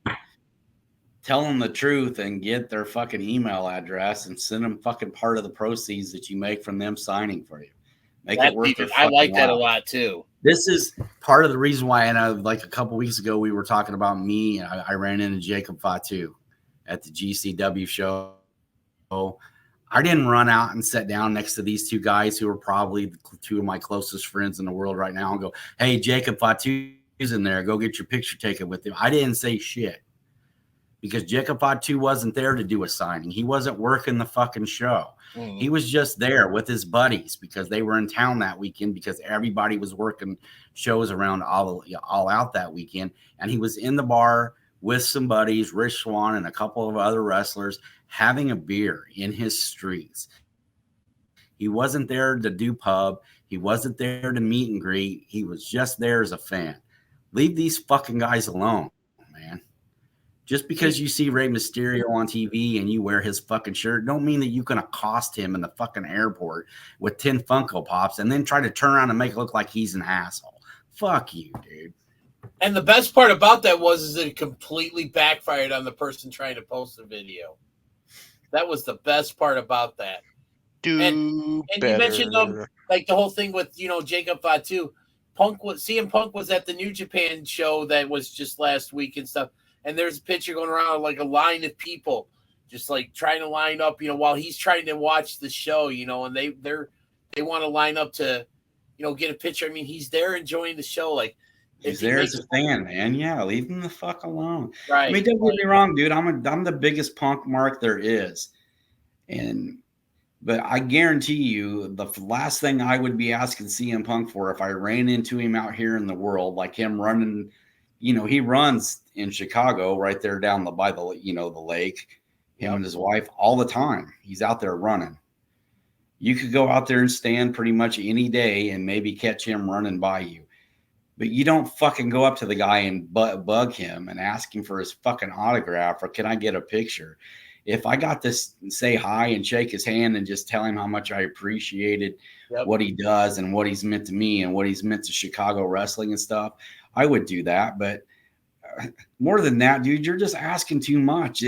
tell them the truth and get their fucking email address and send them fucking part of the proceeds that you make from them signing for you. Make it worth their fucking I like that while. a lot too. This is part of the reason why, and like a couple weeks ago, we were talking about me. I ran into Jacob Fatu at the GCW show. I didn't run out and sit down next to these two guys who are probably two of my closest friends in the world right now and go, hey, Jacob Fatu's in there. Go get your picture taken with him. I didn't say shit because Jacob Fatu wasn't there to do a signing. He wasn't working the fucking show. He was just there with his buddies because they were in town that weekend, because everybody was working shows around all out that weekend. And he was in the bar with some buddies, Rich Swann and a couple of other wrestlers, having a beer in his streets. He wasn't there to do pub. He wasn't there to meet and greet. He was just there as a fan. Leave these fucking guys alone, man. Just because you see Rey Mysterio on TV and you wear his fucking shirt, don't mean that you can accost him in the fucking airport with 10 Funko Pops and then try to turn around and make it look like he's an asshole. Fuck you, dude. And the best part about that is that it completely backfired on the person trying to post the video. That was the best part about that. And you mentioned like the whole thing with Jacob Fatu. CM Punk was at the New Japan show that was just last week and stuff. And there's a picture going around of like a line of people just like trying to line up, while he's trying to watch the show, and they want to line up to, get a picture. I mean, he's there enjoying the show. Like, he's there as a fan, man. Yeah, leave him the fuck alone. Right. I mean, don't get me wrong, dude. I'm the biggest Punk mark there is. But I guarantee you the last thing I would be asking CM Punk for if I ran into him out here in the world, like him running, he runs in Chicago right there down by the lake, him and his wife all the time. He's out there running. You could go out there and stand pretty much any day and maybe catch him running by you. But you don't fucking go up to the guy and bug him and ask him for his fucking autograph or can I get a picture? If I got to say hi and shake his hand and just tell him how much I appreciated what he does and what he's meant to me and what he's meant to Chicago wrestling and stuff, I would do that. But more than that, dude, you're just asking too much.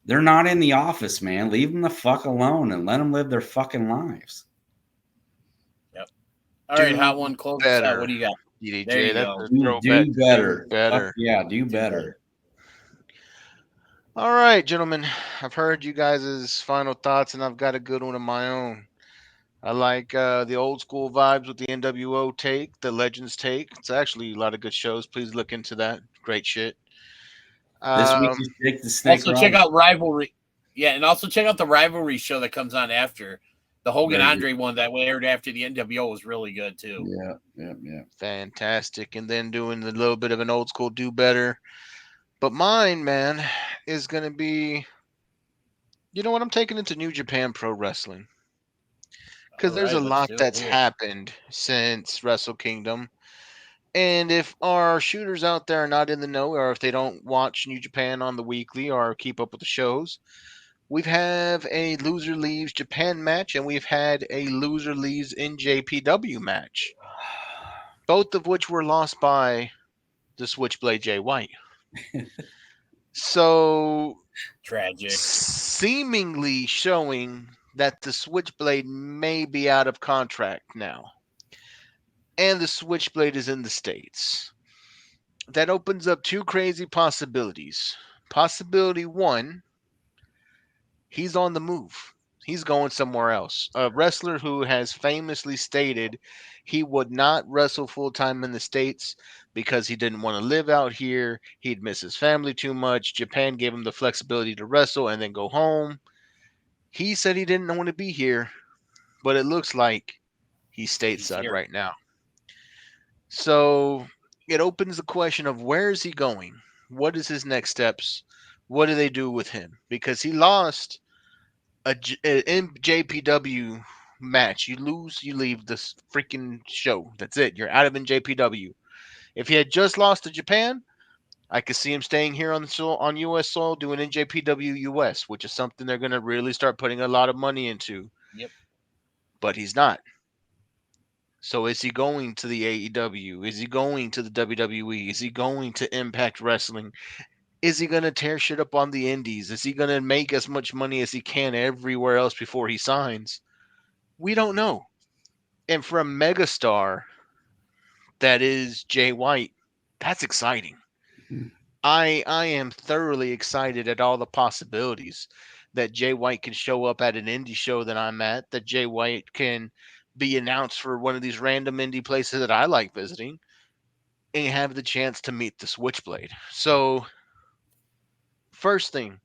They're not in the office, man. Leave them the fuck alone and let them live their fucking lives. Yep. All right, hot one, close us out. What do you got? DDJ, there you go. Do better. Better. Yeah, do better. All right, gentlemen. I've heard you guys' final thoughts, and I've got a good one of my own. I like the old school vibes with the NWO take, the Legends take. It's actually a lot of good shows. Please look into that. Great shit. This week you take the snake. Also check out Rivalry. Yeah, and also check out the Rivalry show that comes on after. The Hogan Andre one that aired after the NWO was really good too. Yeah. Fantastic. And then doing a little bit of an old school do better. But mine, man, is going to be, you know what? I'm taking it to New Japan Pro Wrestling. because there's a Alright, let's lot do that's it. happened since Wrestle Kingdom. And if our shooters out there are not in the know, or if they don't watch New Japan on the weekly or keep up with the shows, we've had a loser leaves Japan match, and we've had a loser leaves NJPW match, both of which were lost by the Switchblade Jay White. So, Tragic. seemingly showing that the Switchblade may be out of contract now, and the Switchblade is in the States. That opens up two crazy possibilities. Possibility one, he's on the move. He's going somewhere else. A wrestler who has famously stated he would not wrestle full time in the States because he didn't want to live out here. He'd miss his family too much. Japan gave him the flexibility to wrestle and then go home. He said he didn't want to be here, but it looks like he's stateside right now. So it opens the question of where is he going? What is his next steps? What do they do with him? Because he lost an NJPW match. You lose, you leave this freaking show. That's it. You're out of NJPW. If he had just lost to Japan, I could see him staying here on U.S. soil doing NJPW US, which is something they're going to really start putting a lot of money into. Yep. But he's not. So is he going to the AEW? Is he going to the WWE? Is he going to Impact Wrestling? Is he going to tear shit up on the indies? Is he going to make as much money as he can everywhere else before he signs? We don't know. And for a megastar that is Jay White, that's exciting. I am thoroughly excited at all the possibilities that Jay White can show up at an indie show that I'm at, that Jay White can be announced for one of these random indie places that I like visiting, and have the chance to meet the Switchblade. So, first thing,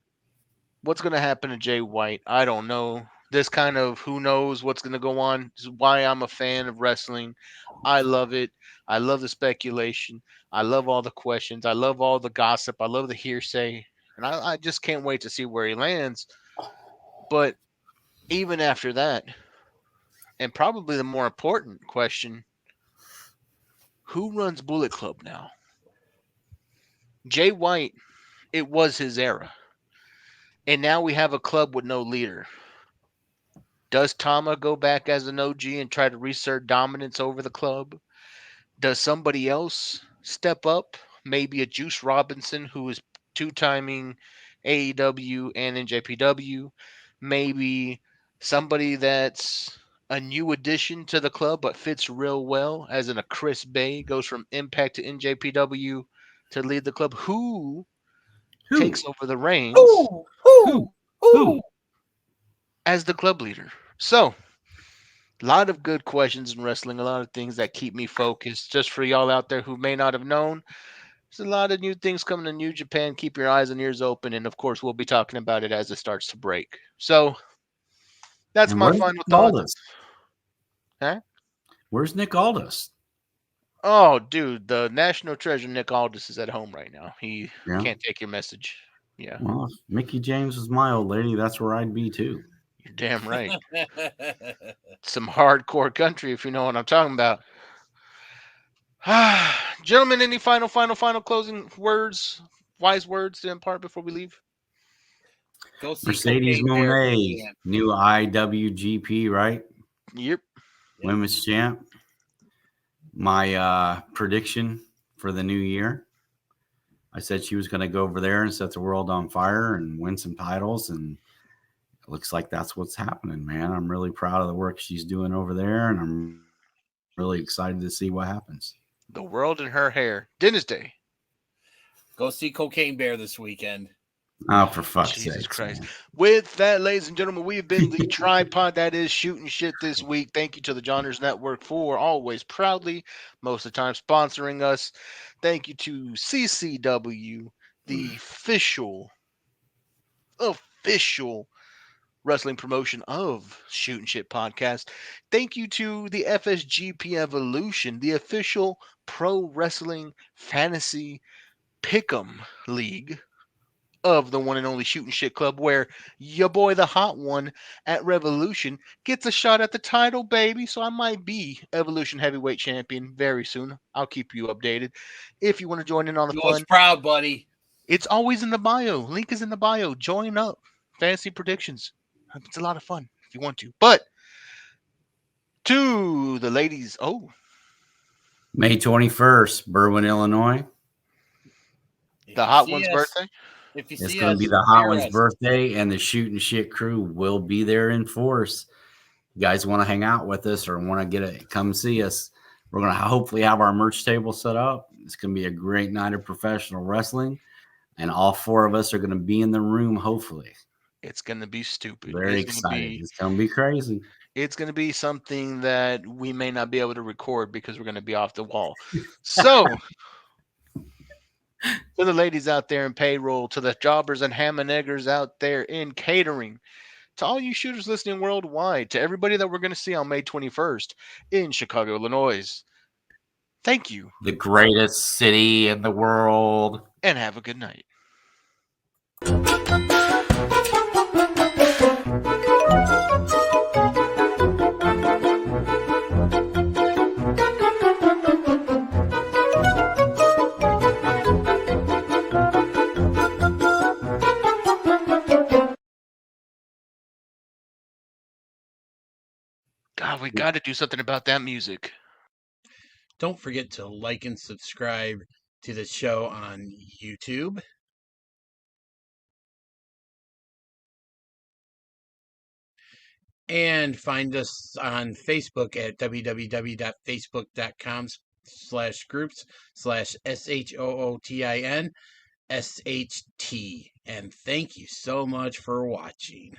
what's going to happen to Jay White? I don't know. This kind of who knows what's going to go on is why I'm a fan of wrestling. I love it. I love the speculation. I love all the questions. I love all the gossip. I love the hearsay. And I just can't wait to see where he lands. But even after that, and probably the more important question, who runs Bullet Club now? Jay White, it was his era. And now we have a club with no leader. Does Tama go back as an OG and try to reassert dominance over the club? Does somebody else step up? Maybe a Juice Robinson, who is two-timing AEW and NJPW. Maybe somebody that's a new addition to the club but fits real well, as in a Chris Bay, goes from Impact to NJPW to lead the club. Who takes over the reins as the club leader? So, a lot of good questions in wrestling, a lot of things that keep me focused. Just for y'all out there who may not have known, there's a lot of new things coming to New Japan. Keep your eyes and ears open, and of course, we'll be talking about it as it starts to break. So, that's my final thoughts. Huh? Where's Nick Aldis? Oh, dude, the national treasure Nick Aldis is at home right now. He can't take your message. Yeah. Well, if Mickey James was my old lady, that's where I'd be too. You're damn right. Some hardcore country, if you know what I'm talking about. Gentlemen, any final closing words, wise words to impart before we leave? Go see Mercedes Moné, new IWGP, right? Yep. Women's champ. My prediction for the new year, I said she was going to go over there and set the world on fire and win some titles, and it looks like that's what's happening, man. I'm really proud of the work she's doing over there, and I'm really excited to see what happens. The world in her hair. Dennis Day. Go see Cocaine Bear this weekend. Oh, for fuck's sake. Jesus Christ. Man. With that, ladies and gentlemen, we've been the tripod that is Shooting Shit this week. Thank you to the Johners Network for always proudly, most of the time, sponsoring us. Thank you to CCW, the official wrestling promotion of Shooting Shit podcast. Thank you to the FSGP Evolution, the official pro wrestling fantasy pick'em league of the one and only Shootin' Shit Club, where your boy, the hot one at Revolution, gets a shot at the title, baby. So I might be Evolution Heavyweight Champion very soon. I'll keep you updated. If you want to join in on the fun, proud, buddy. it's always in the bio. Link is in the bio. Join up. Fantasy predictions. It's a lot of fun if you want to. But to the ladies, May 21st, Berwyn, Illinois. The hot one's birthday. If you It's see going to us, be the hot share one's us. birthday, and the Shootin' Shit crew will be there in force. You guys want to hang out with us or want to come see us? We're going to hopefully have our merch table set up. It's going to be a great night of professional wrestling, and all four of us are going to be in the room, hopefully. It's going to be stupid. Very excited. It's going to be crazy. It's going to be something that we may not be able to record because we're going to be off the wall. So, to the ladies out there in payroll, to the jobbers and ham and eggers out there in catering, to all you shooters listening worldwide, to everybody that we're going to see on May 21st in Chicago, Illinois, thank you. The greatest city in the world. And have a good night. God, we got to do something about that music. Don't forget to like and subscribe to the show on YouTube. And find us on Facebook at www.facebook.com/groups/SHOOTINSHT. And thank you so much for watching.